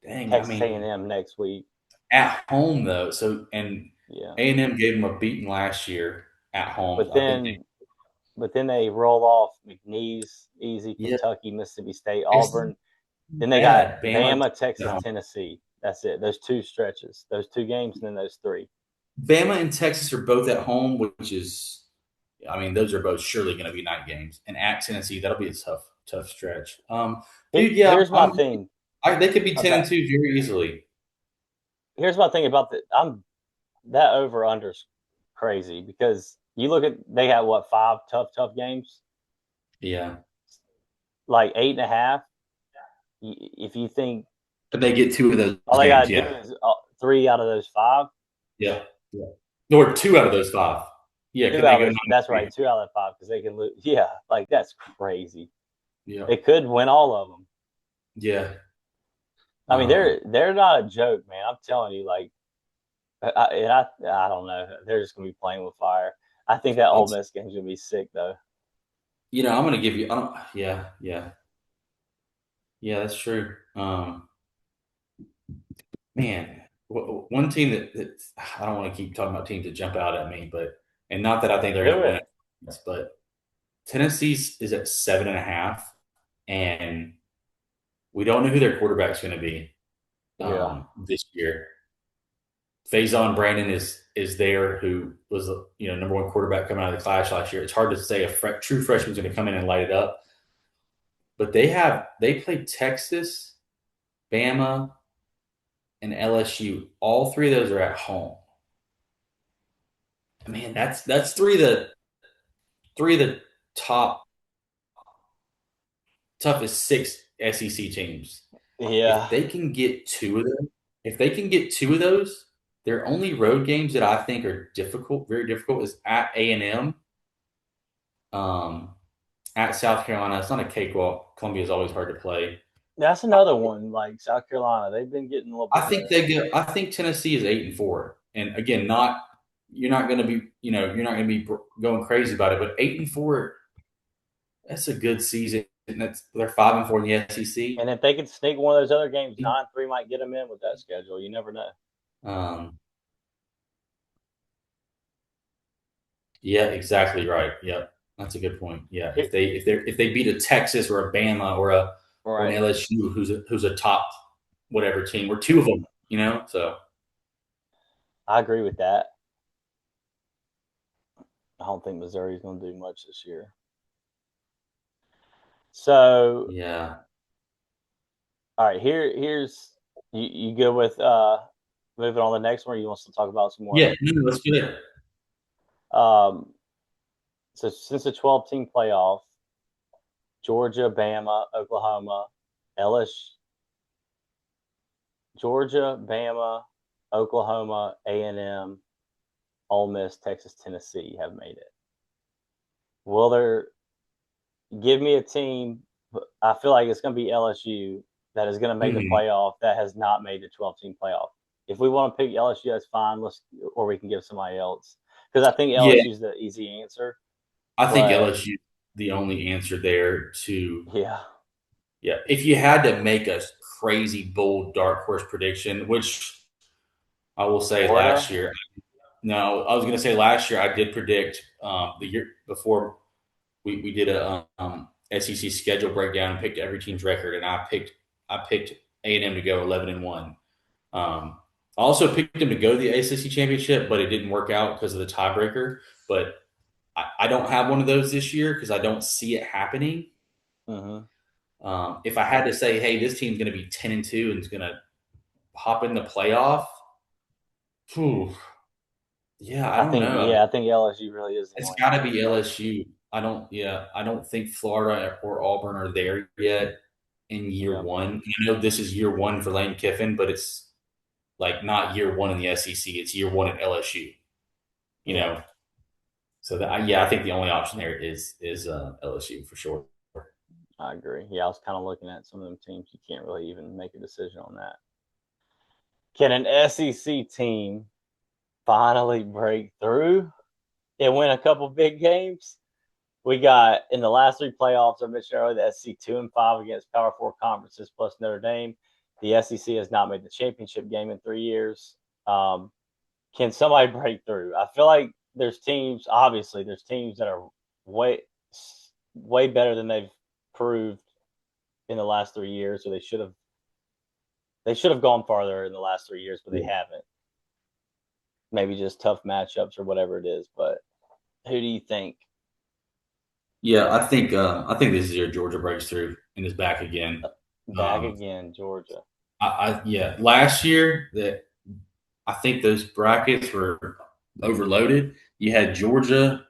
dang. I Texas mean, A&M next week. at home though. So and Yeah, A&M gave them a beating last year at home. but I think they. then they roll off McNeese, easy Yeah, Kentucky, Mississippi State, it's Auburn. Then they got bad. Bama. Bama, Texas, Tennessee. That's it. Those two stretches, those two games, and then those three. Bama and Texas are both at home, which is, I mean, those are both surely going to be night games. And at Tennessee, that'll be a tough stretch. Dude, yeah, Here's my thing they could be 10 about and 2 very easily. here's my thing about the I'm that over unders crazy because you look at they had what 5 tough games, Yeah, like 8.5. If you think but they get 2 of those all they games. gotta do Yeah, is 3 out of those 5, yeah, yeah. Or 2 out of those 5. Yeah, two can they out go of nine those. and That's right, three? 2 out of 5 because they can lose. Yeah, like that's crazy. Yeah, They could win all of them. yeah. I mean, Um, they're not a joke, man. I'm telling you, like I don't know. They're just gonna be playing with fire. I think that Ole it's Miss game's gonna be sick though. I'm going to give you. I don't. Yeah, yeah, yeah. That's true. Man, one team that I don't want to keep talking about teams that jump out at me, but and not that I think they're going Do to win it. it, but Tennessee's is at 7.5, and we don't know who their quarterback's going to be Yeah. this year. Faison Brandon is there, who was number 1 quarterback coming out of the class last year. It's hard to say a true freshman's going to come in and light it up. but they played Texas, Bama, and LSU. All three of those are at home. Man, that's three of the top toughest six SEC teams. If Yeah, they can get two of them, if they can get two of those, their only road games that I think are difficult, very difficult, is at A&M, um, at South Carolina. It's not a cakewalk. Columbia is always hard to play. that's another one. Like South Carolina, they've been getting a little I bit think better. they go. I think Tennessee is 8-4, and again, not you're not going to be you're not going to be going crazy about it, but 8-4, that's a good season. And they're 5-4 in the SEC. And if they could sneak one of those other games, 9-3 might get them in with that schedule. You never know. Um, yeah, exactly right. Yep, that's a good point. Yeah, Here, if they beat a Texas or a Bama or an right. LSU who's a top whatever team or two of them, so I agree with that. I don't think Missouri's going to do much this year. So, yeah, all right, here's you good with moving on to the next one, or you want to talk about some more? yeah. No, let's do it. Um, so since the 12-team playoff, Georgia, Bama, Oklahoma, LSU, Georgia, Bama, Oklahoma, A&M, Ole Miss, Texas, Tennessee have made it. Will there give me a team? I feel like it's going to be LSU that is going to make the Mhm. playoff that has not made the 12-team playoff. If we want to pick LSU, that's fine. Or we can give somebody else because I think Yeah, LSU is the easy answer. I think But LSU the only answer there to yeah, yeah. If you had to make a crazy bold dark horse prediction, which I will say last Florida. year, no, I was going to say last year I did predict the year before we did a SEC schedule breakdown and picked every team's record, and I picked A&M to go 11-1. I also picked them to go to the ACC championship, but it didn't work out because of the tiebreaker. But I don't have one of those this year because I don't see it happening. Mm-hmm. If I had to say, hey, this team's going to be 10-2 and is going to hop in the playoff, whew, yeah, I don't know. I think LSU really is the It's only got to be answer. LSU. I don't think Florida or Auburn are there yet in year Yep. one. I know this is year one for Lane Kiffin, but it's like not year one in the SEC. It's year one at LSU. You Yeah, know, so I think the only option there is LSU for sure. I agree. Yeah, I was kind of looking at some of them teams. You can't really even make a decision on that. Can an SEC team finally break through and win a couple big games? We got in the last three playoffs, I mentioned earlier, the SEC 2-5 against Power Four conferences plus Notre Dame. The SEC has not made the championship game in 3 years. Can somebody break through? I feel like there's teams. Obviously, there's teams that are way, way better than they've proved in the last 3 years, or they should have gone farther in the last 3 years, but they haven't. Maybe just tough matchups or whatever it is. But who do you think? Yeah, I think this is your Georgia breaks through and is back again. Back Um, again, Georgia. yeah, last year that I think those brackets were overloaded. You had Georgia,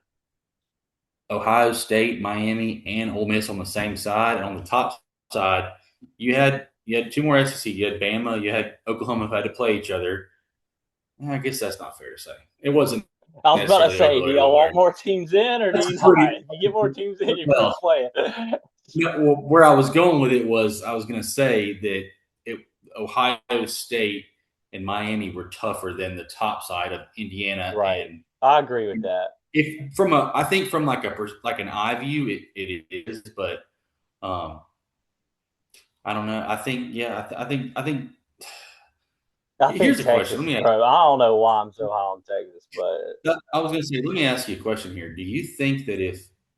Ohio State, Miami, and Ole Miss on the same side, and on the top side, you had two more SEC. You had Bama, you had Oklahoma who had to play each other. I guess that's not fair to say. It wasn't I was about to necessarily say, do overloaded. y'all want more teams in, or do That's you a not? pretty If you get more teams in, you're well. free playing. Well, where I was going with it was I was going to say that Ohio State and Miami were tougher than the top side of Indiana Right. and I agree with that. if I think from like an eye view, it is, but um, I don't know. I think yeah, I think. I think Here's a question. Texas Let is me ask. pro. I don't know why I'm so high on Texas, but I was going to say, let me ask you a question here. Do you think that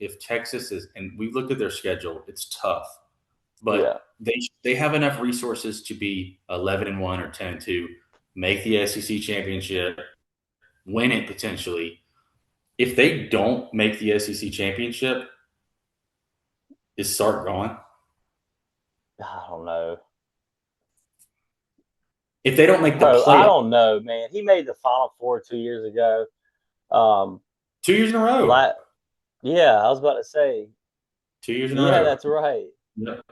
if Texas is, and we looked at their schedule, it's tough, yeah. but they have enough resources to be 11-1 or 10-2, make the SEC championship, win it potentially. If they don't make the SEC championship, is Sark gone? I don't know. If they don't make the Bro, I playoff don't know, man. He made the Final Four 2 years ago. Um, 2 years in a row, la- yeah, I was about to say, 2 years in a yeah, row. that's right. Yep.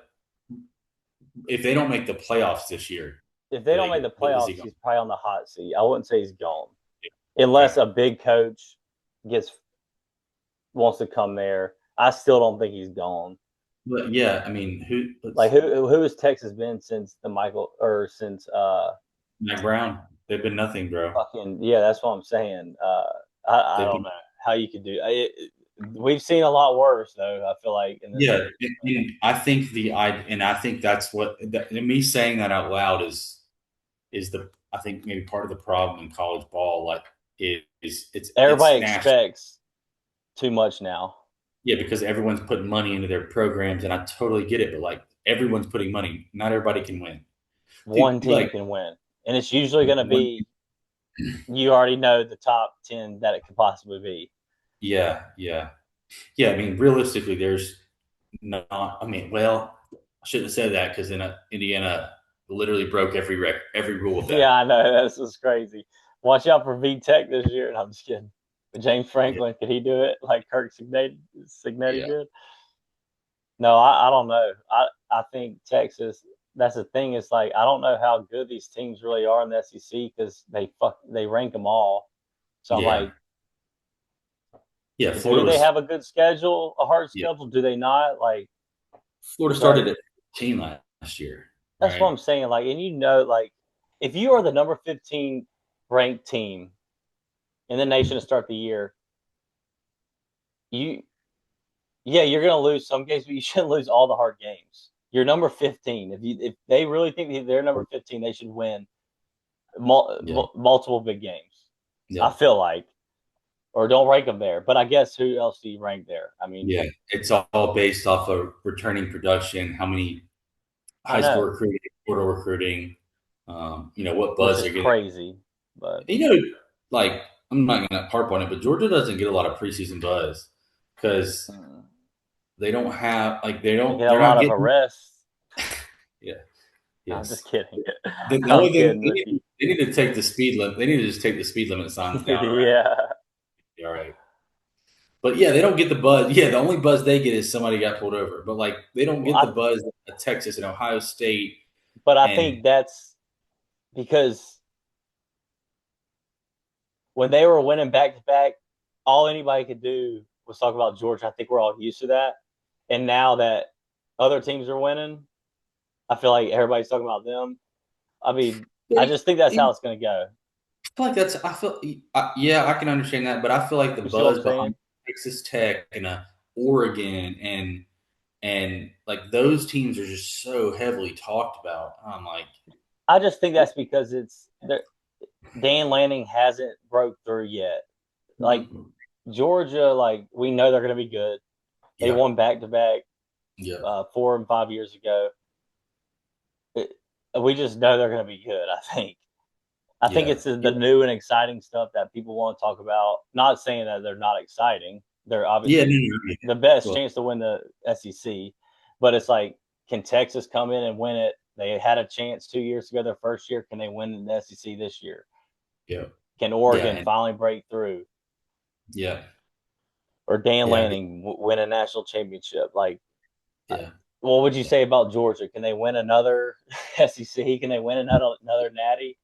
If they don't make the playoffs this year, If they don't make the is he playoffs, going? he's probably on the hot seat. I wouldn't say he's gone, Okay. unless a big coach gets wants to come there. I still don't think he's gone. But yeah, I mean, who? Like Let's who has Texas been since the Michael or since Matt Brown. They've been nothing, bro. fucking yeah, that's what I'm saying. I They've don't been know how you could do it. We've seen a lot worse though. I feel like in this yeah. league. And I think that's what and me saying that out loud is the I think maybe part of the problem in college ball. Like it's Everybody national. expects too much now. Yeah, because everyone's putting money into their programs, and I totally get it. But like everyone's putting money, not everybody can win. Dude, One team like can win, and it's usually going to one, be you already know the top 10 that it could possibly be. yeah, yeah, yeah. I mean, realistically, there's not. I mean, well, I shouldn't have said that because Indiana literally broke every rule with Yeah, that. I know that's just crazy. Watch out for V Tech this year. And I'm just kidding. But James Yeah, Franklin, could he do it like Kirk Cignetti yeah, did? No, I don't know. I think Texas. That's the thing. It's like I don't know how good these teams really are in the SEC because they rank them all. So I'm yeah, like, yeah. do they have a good schedule, a hard Yeah, schedule? Do they not? Like, Florida started but at 15 last year, that's what right? I'm saying. Like, and like if you are the number 15 ranked team in the nation to start the year, you yeah, you're gonna lose some games, but you shouldn't lose all the hard games. You're number 15. If they really think they're number 15, they should win Yeah, multiple big games. I yeah, feel like, or don't rank them there. But I guess who else do you rank there? I mean, yeah. It's all based off of returning production, how many I high school know, recruiting, portal recruiting, what which buzz is they're getting. crazy, but Like I'm not going to harp on it, but Georgia doesn't get a lot of preseason buzz because mm, they don't have like they get a they're lot not of getting. arrests. Yeah, No, I'm just yes. kidding. The I'm only thing kidding with you. they need to take the speed limit. They need to just take the speed limit signs down around. Yeah, All right. But yeah, they don't get the buzz. Yeah, the only buzz they get is somebody got pulled over. But like they don't well, get the buzz that Texas and Ohio State but I and think that's because when they were winning back to back, all anybody could do was talk about Georgia. I think we're all used to that. And now that other teams are winning, I feel like everybody's talking about them. I mean, I just think that's how it's going to go. feel like that's. I feel. Yeah, I can understand that, but I feel like the You see what I'm buzz behind saying? Texas Tech and Oregon and like those teams are just so heavily talked about. I'm like, I just think that's because Dan Lanning hasn't broke through yet. Like Georgia, like we know they're going to be good. They yeah, won back to back yeah, 4 and 5 years ago. It, we just know they're going to be good. I think yeah, it's the new and exciting stuff that people want to talk about. Not saying that they're not exciting. They're yeah. No, obviously no, no, the best well, chance to win the SEC, but it's like, can Texas come in and win it? They had a chance 2 years ago, their first year. Can they win the SEC this year? yeah, Can yeah, Oregon and finally break through? yeah, Or Dan yeah, Lanning win a national championship? Like, yeah, what would you yeah, say about Georgia? Can they win another SEC? Can they win another Natty?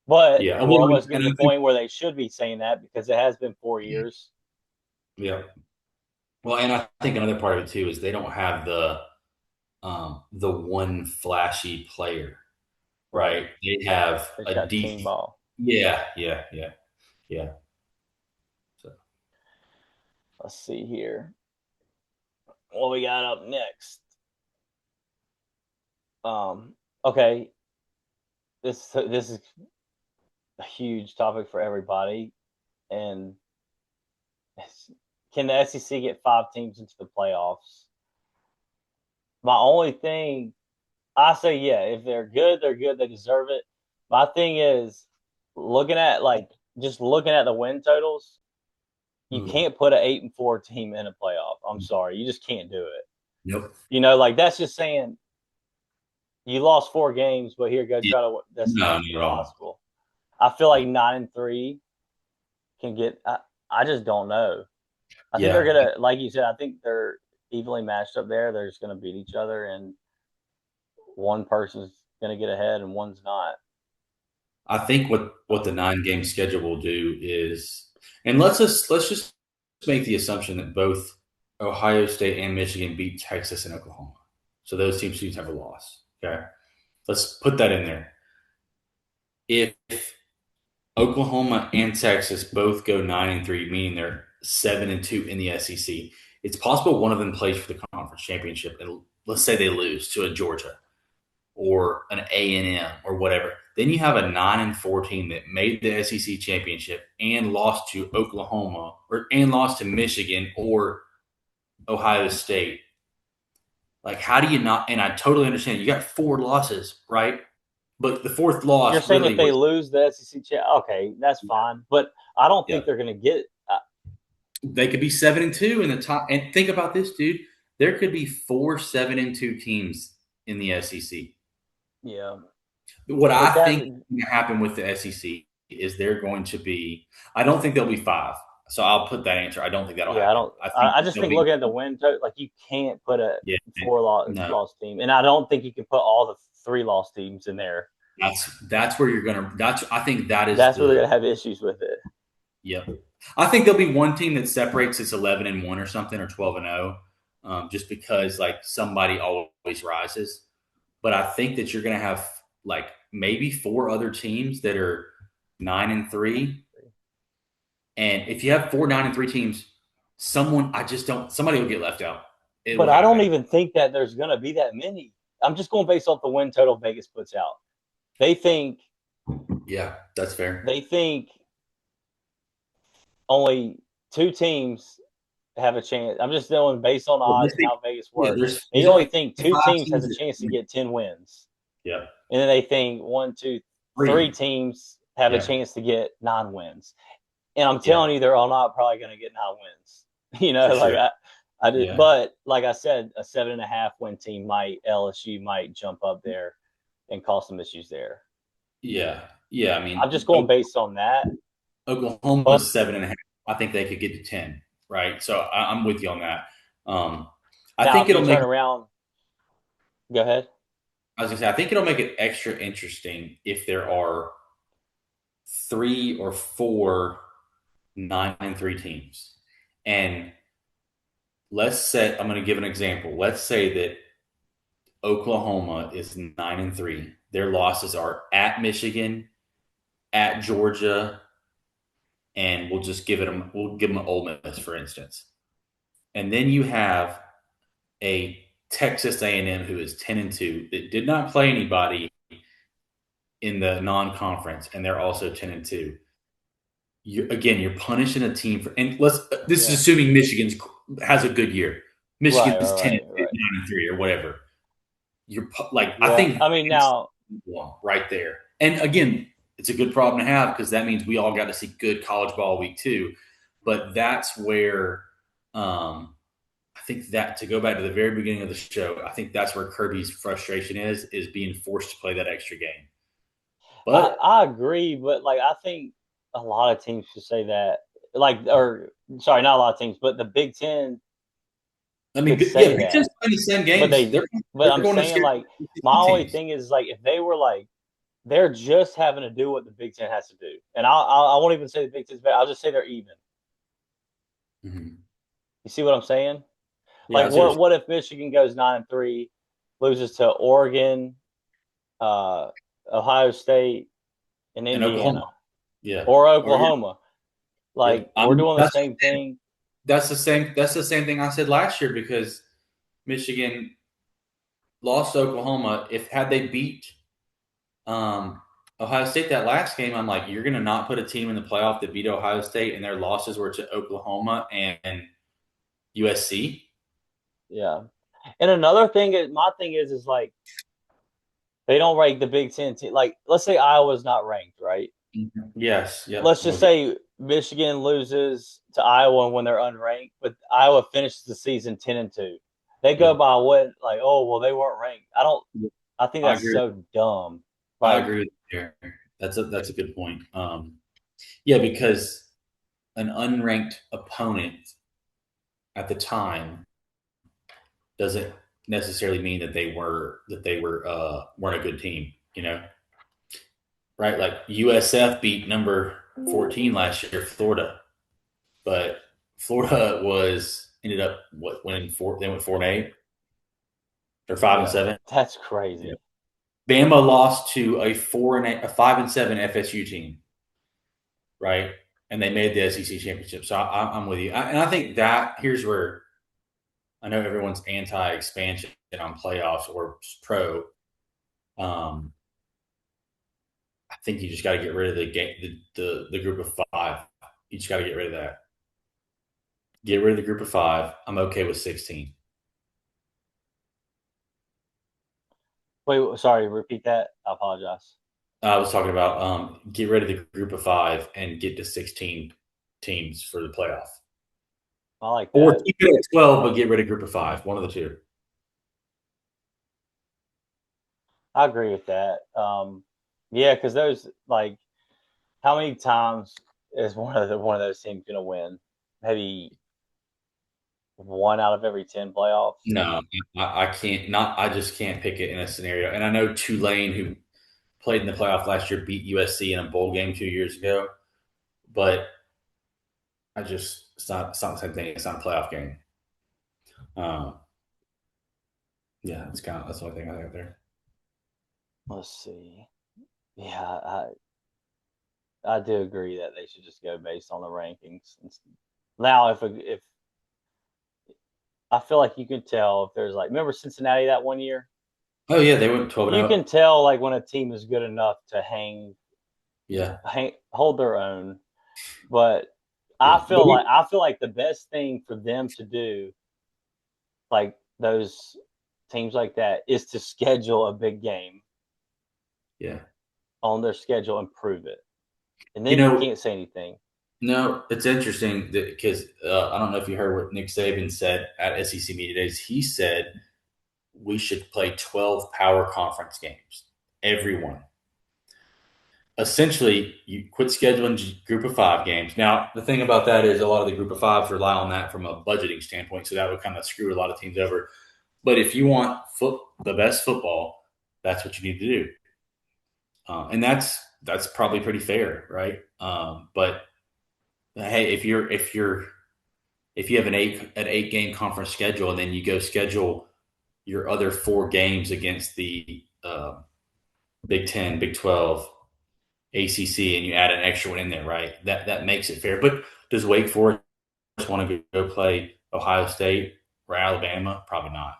But yeah. we're Well, almost and getting I to the think, point where they should be saying that because it has been 4 years. yeah. Well, and I think another part of it too is they don't have the one flashy player, Right. right? They have They just a got deep. team ball. Yeah, yeah, yeah, yeah. So Let's see here. What we got up next? Um, okay, this is a huge topic for everybody, and can the SEC get 5 teams into the playoffs? My only thing, I say, yeah, if they're good, they're good. They deserve it. My thing is looking at just looking at the win totals. You mm, can't put an 8-4 team in a playoff. I'm sorry, you just can't do it. nope. Like that's just saying You lost 4 games, but here, go Yeah. try to. That's No, not not at all. possible. I feel like 9-3 can get. I just don't know. I think they're Yeah, gonna, like you said. I think they're evenly matched up there. They're just gonna beat each other, and one person's gonna get ahead and one's not. I think what the 9 game schedule will do is, and let's just make the assumption that both Ohio State and Michigan beat Texas and Oklahoma. So those teams have a loss. Okay, let's put that in there. If Oklahoma and Texas both go 9-3, meaning they're 7-2 in the SEC, it's possible one of them plays for the conference championship, and let's say they lose to a Georgia or an A&M or whatever. Then you have a 9-4 team that made the SEC championship and lost to Oklahoma and lost to Michigan or Ohio State. Like, how do you not? And I totally understand. You got 4 losses, right? But the fourth You're loss saying really if they was, lose the SEC, okay, that's fine. But I don't yeah. think they're gonna get. They could be 7-2 in the top. And think about this, dude. There could be 4 7-2 teams in the SEC. Yeah, What but I that. think is going to happen with the SEC is they're going to be. I don't think there'll be 5. So I'll put that answer. I don't think that'll Yeah, I happen. don't. I think I just there'll think be. looking at the win total, like you can't put a Yeah, four no. loss team, and I don't think you can put all the 3 loss teams in there. That's where you're gonna. That's I think that is That's where they're the. gonna have issues with it. Yep. I think there'll be one team that separates. It's 11-1 or something, or 12-0, just because like somebody always rises. But I think that you're going to have like maybe 4 other teams that are 9-3, and if you have 4 9-3 teams, somebody will get left out. It will But I don't happen. even think that there's gonna be that many. I'm just going based off the win total Vegas puts out. They think Yeah, that's fair. they think only 2 teams have a chance. I'm just doing based on Well, odds and how Vegas yeah, works. They there's only only think two 5 teams has teams. a chance to get 10 wins, Yeah, and then they think one, two, 3 3. teams have a Yeah, chance to get 9 wins. And I'm yeah, telling you, they're all not probably going to get 9 wins. for Like sure. I did, Yeah, but like I said, a 7.5 win team LSU might jump up there and cause some issues there. yeah, yeah. I I'm mean, just going based on that. But Oklahoma's 7.5. I think they could get to 10. Right. So I'm with you on that. Um, I now, think if you it'll make. turn around, go ahead. I was gonna say, I think it'll make it extra interesting if there are 3 or 4 9-3 teams. And let's say I'm going to give an example. Let's say that Oklahoma is 9-3. Their losses are at Michigan, at Georgia, and we'll give them an Ole Miss, for instance. And then you have a Texas A&M who is 10-2 that did not play anybody in the non-conference, and they're also 10-2. You're punishing a team for, and this is Yeah. assuming Michigan has a good year. Right, Michigan's right, 10 right, and right. 9-3 or whatever. Like, I Yeah. think I mean, it's now, right there. And again, it's a good problem to have because that means we all got to see good college ball week 2. But that's where I think that, to go back to the very beginning of the show, I think that's where Kirby's frustration is being forced to play that extra game. But I agree, but like, I think a lot of teams should say that. Like, or sorry, not a lot of teams, but the Big Ten I mean, could yeah, say Big Ten's that. playing the same But games. they, but They're I'm going to saying scare like my only teams. thing is like if they were like they're just having to do what the Big Ten has to do, and I won't even say the Big Ten's bad. I'll just say they're even. Mm-hmm. You see what I'm saying? Yeah, Like I see what what if Michigan goes 9-3, loses to Oregon, uh, Ohio State, and in Oklahoma. Indiana, Yeah, or or yeah, Oklahoma? yeah. Like we're doing the That's same thing. That's the same thing I said last year because Michigan lost to Oklahoma. If had they beat um, Ohio State that last game, I'm like, you're going to not put a team in the playoff that beat Ohio State, and their losses were to Oklahoma and USC. Yeah. And another thing is my thing is like they don't rank the Big Ten team. Like let's say Iowa's not ranked, right? Mhm. Yes. Yep. Let's I'm just with you. say Michigan loses to Iowa when they're unranked, but Iowa finishes the season 10-2. They go Yeah. by what like, oh well they weren't ranked. I don't I think I that's agree. so dumb. I Like, agree with you there. That's a good point. Yeah, because an unranked opponent at the time doesn't necessarily mean that they were weren't a good team. You know, right? Like USF beat number 14 last year, Florida, but Florida was ended up winning four. They went 4-8 or 5-7. that's Yeah. crazy. Bama lost to a 5-7 FSU team, right? And they made the SEC championship. So I'm with you, and I think that here's where I know everyone's anti-expansion on playoffs or pro. Um, I think you just got to get rid of the game, the group of five. You just got to get rid of that. Get rid of the group of five. I'm okay with 16. Wait, sorry, repeat that. I apologize. I was talking about get rid of the group of five and get to 16 teams for the playoff, I like or that. keep it at 12 but get rid of group of five. One of the two. I agree with that. Yeah, because those like how many times is one of those teams going to win? Maybe one out of every 10 playoffs. No, I can't. Not I just can't pick it in a scenario. And I know Tulane, who played in the playoff last year, beat USC in a bowl game 2 years ago. But I just it's not the same thing. It's not a playoff game. Um, yeah, that's the only thing I think there. Let's see. Yeah, I do agree that they should just go based on the rankings. Now, if I feel like you can tell if there's like remember Cincinnati that one year, Oh yeah, they went 12 and you can 0. tell like when a team is good enough to Yeah, hold their own. But yeah. But we I feel like the best thing for them to do, like those teams like that, is to schedule a big game yeah. on their schedule and prove it, and You then you know, can't say anything. no, it's interesting because I don't know if you heard what Nick Saban said at SEC Media Days. He said we should play 12 power conference games, everyone. Essentially, you quit scheduling group of five games. Now, the thing about that is a lot of the group of fives rely on that from a budgeting standpoint, so that would kind of screw a lot of teams over. But if you want the best football, that's what you need to do, and that's probably pretty fair, right? But hey, if you have an eight game conference schedule and then you go schedule your other four games against the Big Ten, Big 12, ACC, and you add an extra one in there, right? That makes it fair. But does Wake Forest want to go play Ohio State or Alabama? Probably not.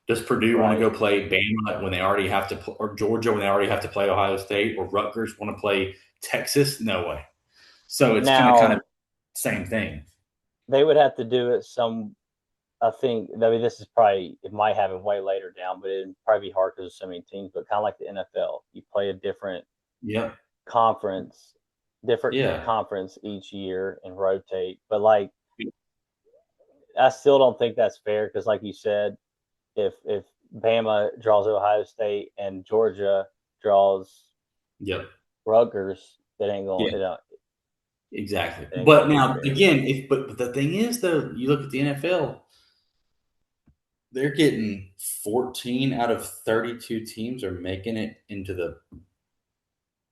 Does Purdue want to Right go play Bama when they already have to, or Georgia when they already have to play Ohio State, or Rutgers want to play Texas? No way. So it's kind of now, same thing. they would have to do it some. I think. I mean, this is probably it might happen way later down, but it'd probably be hard because there's so many teams. But kind of like the NFL, you play a Yep. conference, different Yeah. conference each year and rotate. But like, I still don't think that's fair because, like you said, if Bama draws Ohio State and Georgia draws Yep. Rutgers, that ain't going. Yeah. Exactly. It ain't But going to be now fair. again, if but the thing is though, you look at the NFL, they're getting 14 out of 32 teams are making it into the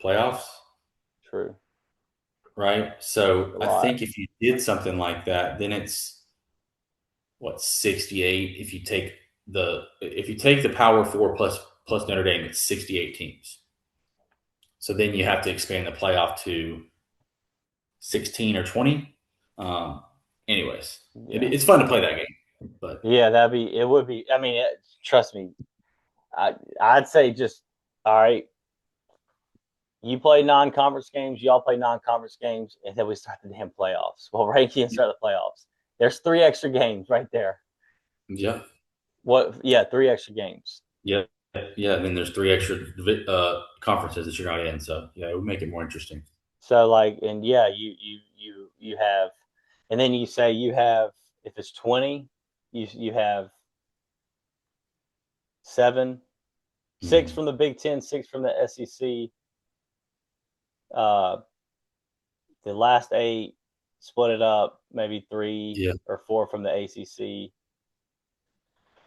playoffs, True, right? So a I lot. think if you did something like that, then it's what 68. If you take the Power Four plus Notre Dame, it's 68 teams. So then you have to expand the playoff to 16 or 20. Um, anyways, Yeah, it's fun to play that game, but yeah, that'd be. It would be. I mean, trust me. I'd say just all right. You play non-conference games. Y'all play non-conference games, and then we start the damn playoffs. Well, right, can't start the playoffs. There's three extra games right there. yeah, What? Yeah, three extra games. yeah, yeah. And then there's three extra conferences that you're not in, so yeah, it would make it more interesting. So like, and yeah, you have, and then you say you have if it's 20, you have seven. 6 from the Big Ten, 6 from the SEC. Uh, the last 8 split it up, maybe 3 Yeah. or 4 from the ACC.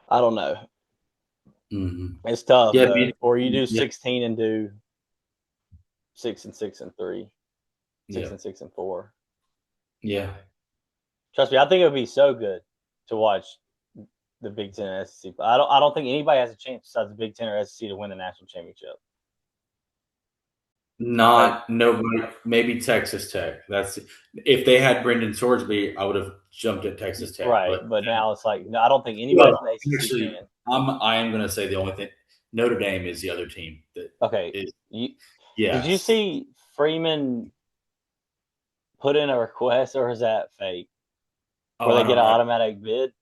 I don't know. Mm-hmm. It's tough, Yeah. though. Or you do Yeah. 16 and do 6 and 6 and 3, 6 Yeah. and 6 and 4. Yeah. Trust me, I think it would be so good to watch the Big Ten and SEC. But I don't think anybody has a chance besides the Big Ten or SEC to win the national championship. Like Not nobody. Maybe Texas Tech. That's if they had Brendan Sorsby, I would have jumped at Texas Tech. right, But but now it's like no, I don't think anybody well, from the ACC actually, can. I am going to say the only thing Notre Dame is the other team that Okay, is. did you Yes. see Freeman put in a request, or is that fake? Oh, Where I they get don't. an automatic bid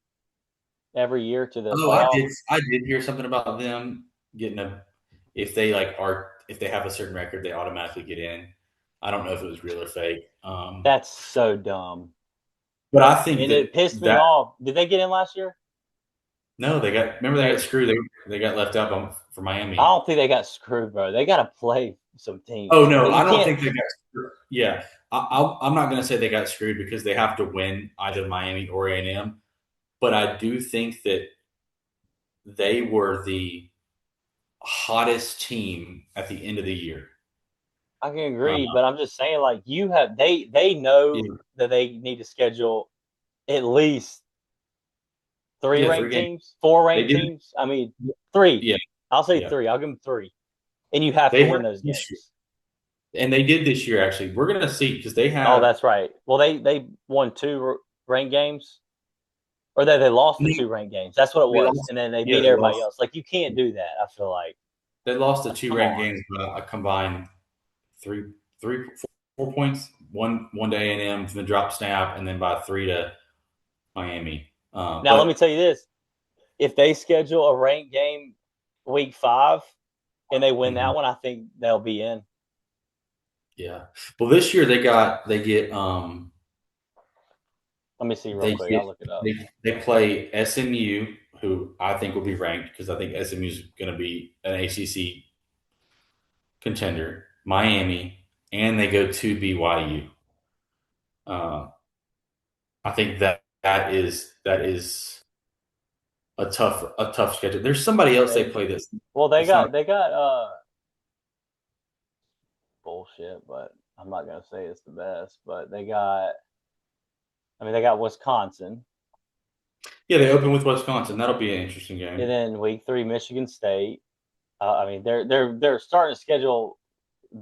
every year to the Oh, playoff? I did hear something about them getting a if they if they have a certain record, they automatically get in. I don't know if it was real or fake. That's so dumb, But I think and that it pissed me that off. Did they get in last year? no, they got screwed. They got left out for I Miami. don't think they got screwed, bro. They got to play some Oh teams. no, You I don't can't. think they got screwed. Yeah, I'm not going to say they got screwed because they have to win either Miami or A&M. But I do think that they were the hottest team at the end of the year. I can Uh, agree, but I'm just saying, like you have, they know yeah, that they need to schedule at least three yeah, three ranked games. teams, four They ranked did. teams. I mean, three. Yeah, I'll say yeah. three. I'll give them three, and you have to They have win those this year, games. and they did this year. Actually, we're going to see because they Oh, have that's right. Well, they won two ranked games, or they lost the no, two ranked games. That's what it they was, lost. and then they Yeah, beat they everybody lost. else. Like you can't do that. I feel The like two come ranked on. games, a combined three, three, 4 points. One to A&M from the drop snap, and then by 3 to Miami. Now let me But tell you this: if they schedule a ranked game week 5 and they win mhm, that one, I think they'll be in. yeah, well, this year Let me see real they quick. get I'll look it up. they play SMU, who I think will be ranked because I think SMU is going to be an ACC contender. Miami, and they go to BYU. Uh, I think that is a tough schedule. There's somebody else they They play that's well, they it's not. got bullshit, but I'm not gonna say it's the best. But they got, I mean, they got Wisconsin, Yeah, they open with Wisconsin. That'll be an interesting and game. then week 3 Michigan State. I mean, they're starting to schedule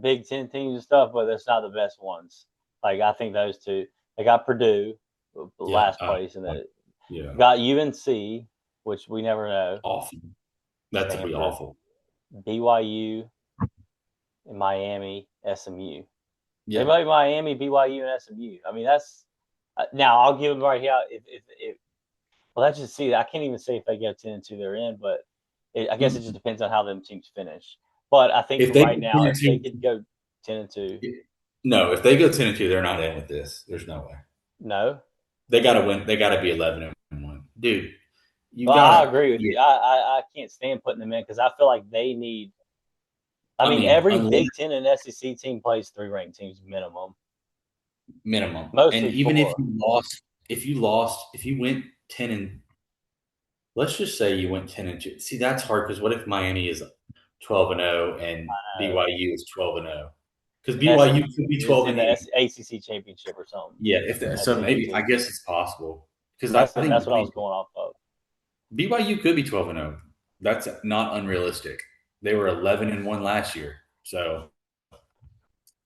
Big Ten teams and stuff, but that's not the best ones. Like I think those two, they got Purdue, Yeah, last place, and then yeah, got UNC, which we never know. awful. That'll be Stanford, awful. BYU, and Miami, SMU. They Yeah. play Miami, BYU, and SMU. I mean, that's now I'll give them right here. If well, that's just see. I can't even say if they go 10-2, they're in, but I guess it just depends on how them teams finish. But I think If for they right go now, 10 if and they 2, could go 10-2, no, if they go 10 and 2, they're not in with this. There's no way. no. They got to win. They got to be 11-1, dude. You Well, I gotta. agree with Yeah, you. I can't stand putting them in because I feel like they need. I I mean, mean, every unless Big Ten and SEC team plays 3 ranked teams minimum, minimum, and mostly even 4. if you went 10 and let's just say you went 10 and 2. See, that's hard because what if Miami is 12-0 and Uh, BYU is 12-0? Because and SMU BYU could be is 12 in and the eight. ACC championship or something Yeah, if that, at the so end of the maybe I season. guess it's possible because I That's think what I was going off of. BYU could be 12-0. That's not unrealistic. They were 11-1 last year. So,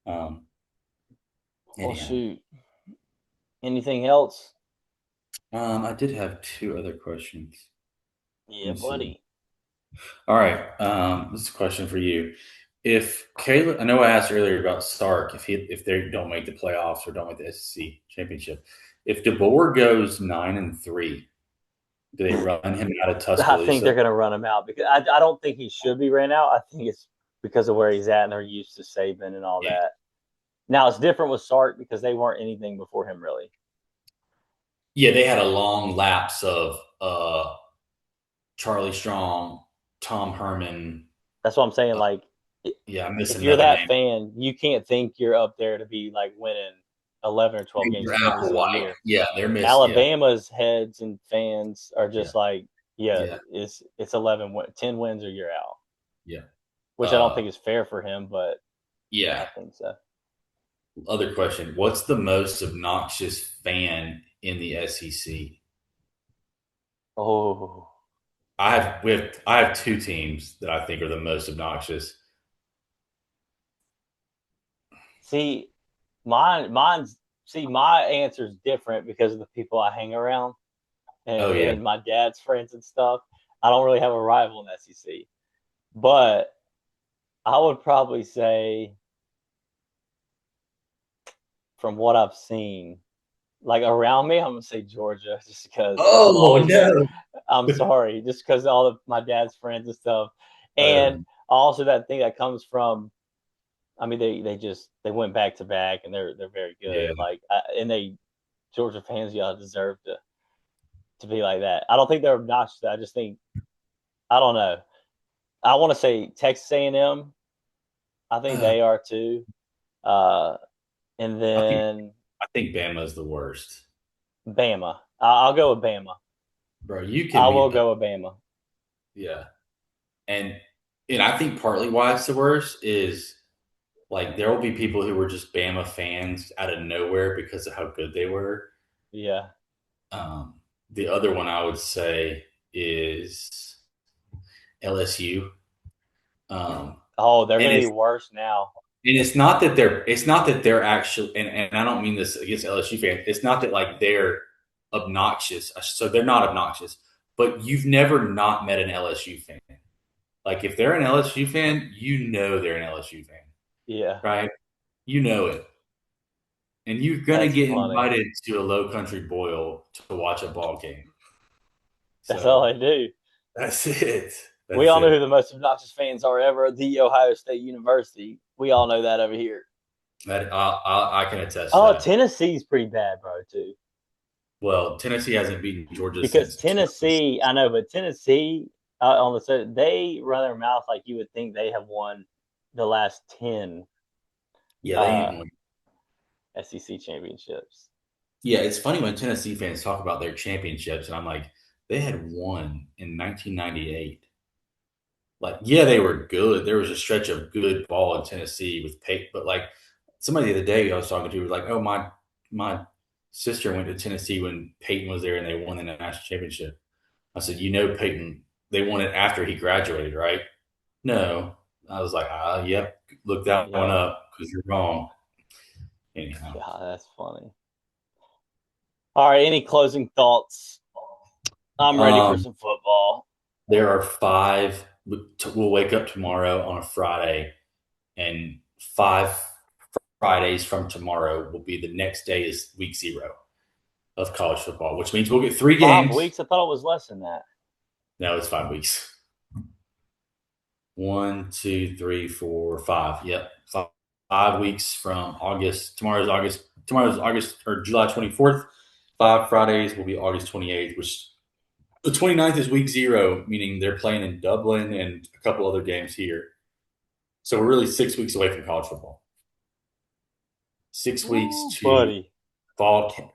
um, Well, anyhow, shoot. Anything else? I did have two other questions. Yeah, Let me see. buddy. All right, this is a question for you. If Caleb, I know I asked earlier about Sark, if they don't make the playoffs or don't make the SEC championship, if DeBoer goes 9-3, do they run him out of I think Tuscaloosa? they're going to run him out because I don't think he should be ran out. I think it's because of where he's at and they're used to Saban and all Yeah, that. Now it's different with Sark because they weren't anything before him really. yeah, they had a long lapse of Charlie Strong, Tom Herman. That's what I'm saying. Like, Yeah, I miss if you're another that name. fan, you can't think you're up there to be like winning 11 or 12 games You're every single Applewhite. year. Yeah, they're missed. Yeah, Alabama's heads and fans are yeah, just like, yeah, yeah, it's 10 wins or you're out, yeah. which I don't Uh, think is fair for him, but I yeah. think so. Other question: what's the most obnoxious fan in the SEC? Oh, I have two teams that I think are the most obnoxious. see, my answer is different because of the people I hang around Oh yeah, and my dad's friends and stuff. I don't really have a rival in the SEC, but I would probably say from what I've seen, like around me, I'm gonna say Georgia, just because I've oh always been. no. I'm sorry, just because all of my dad's friends and stuff, and Um, also that thing that comes from. I mean, they went back to back, and they're very good. yeah, Like, and they Georgia fans, y'all deserve to be like that. I don't think they're obnoxious. I just think I don't know. I want to say Texas A&M. I think uh, they are too. Uh, and I think then I think Bama's the worst, Bama. I'll go with Bama. bro. You I can will be go with Bama. yeah, and I think partly why it's the worst is like there will be people who were just Bama fans out of nowhere because of how good they were. Yeah. Um, the other one I would say is LSU. Oh, they're And going to be worse now. it's not that they're actually and I don't mean this against LSU fans. It's not that like they're obnoxious. So they're not obnoxious, but you've never not met an LSU fan. Like if they're an LSU fan, you know they're an LSU fan, Yeah, right? You know it. And you're gonna that's get funny. invited to a low country boil to watch a ball game. That's all So they do. that's it. We That's all know it. who the most obnoxious fans are ever. The Ohio State University. We all know that over here. That I can attest to Oh, that. Tennessee's pretty bad, bro, too. Well, Tennessee hasn't beaten Georgia Because since Tennessee, 2006. I know, but Tennessee on the side, they run their mouth like you would think they have won the last 10 Yeah, they ain't uh, won. SEC championships. Yeah, it's funny when Tennessee fans talk about their championships, and I'm like, they had one in 1998. Like, yeah, they were good. There was a stretch of good ball in Tennessee with Peyton, but like somebody the other day I was talking to was like, "Oh, my sister went to Tennessee when Peyton was there, and they won the national championship." I said, "You know, Peyton, they won it after he graduated, right?" No, I was like, yep, look that one Yeah, up because you're wrong." Anyhow, yeah, that's funny. All right, any closing thoughts? I'm ready for um, some football. there are five. We'll wake up tomorrow on a Friday, and 5 Fridays from tomorrow will be the next day is week 0 of college football, which means we'll get 3 games. 5 weeks? I thought it was less than that. No, it's 5 weeks. 1, 2, 3, 4, 5. Yep, 5 weeks from August. Tomorrow's August. Tomorrow's August or July 24th. 5 Fridays will be August 28th, which the 29th is week 0, meaning they're playing in Dublin and a couple other games here. So we're really 6 weeks away from college football. 6 weeks Ooh, to buddy. fall camp,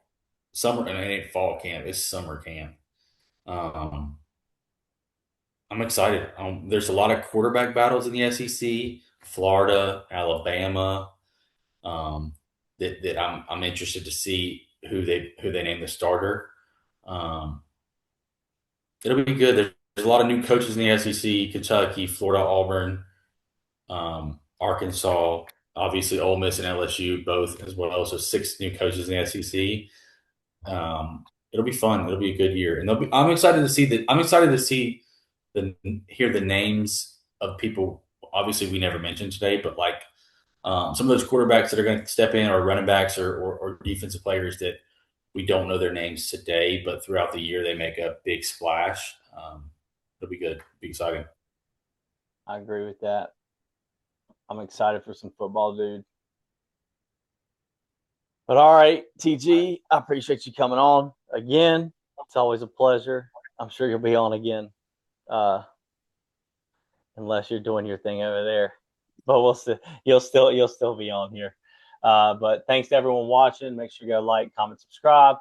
summer, and it ain't fall camp; it's summer camp. Um, I'm excited. There's a lot of quarterback battles in the SEC, Florida, Alabama. That I'm interested to see who they name the starter. Um, it'll be good. There's a lot of new coaches in the SEC: Kentucky, Florida, Auburn, Arkansas, obviously Ole Miss and LSU both as well. So 6 new coaches in the SEC. It'll be fun. It'll be a good year, and I'm excited to see that. I'm excited to see hear the names of people. Obviously, we never mentioned today, but like some of those quarterbacks that are going to step in, or running backs, or defensive players that we don't know their names today, but throughout the year they make a big splash. It'll be good. It'll be exciting. I agree with that. I'm excited for some football, dude. But all right, TG, I appreciate you coming on again. It's always a pleasure. I'm sure you'll be on again. Uh, unless you're doing your thing over there. But we'll see. You'll still be on here. But thanks to everyone watching. Make sure you go like, comment, subscribe.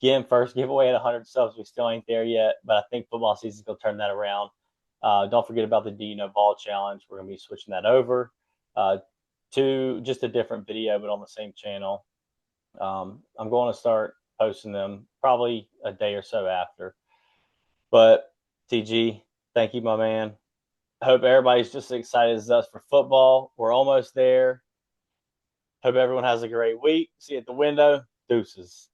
Again, first giveaway at 100 subs. We still ain't there yet, but I think football season's gonna turn that around. Don't forget about the Do You Know Ball Challenge. We're gonna be switching that over to just a different video, but on the same channel. I'm going to start posting them probably a day or so after. But TG, thank you, my man. I hope everybody's just as excited as us for football. We're almost there. Hope everyone has a great week. See you at the window. Deuces.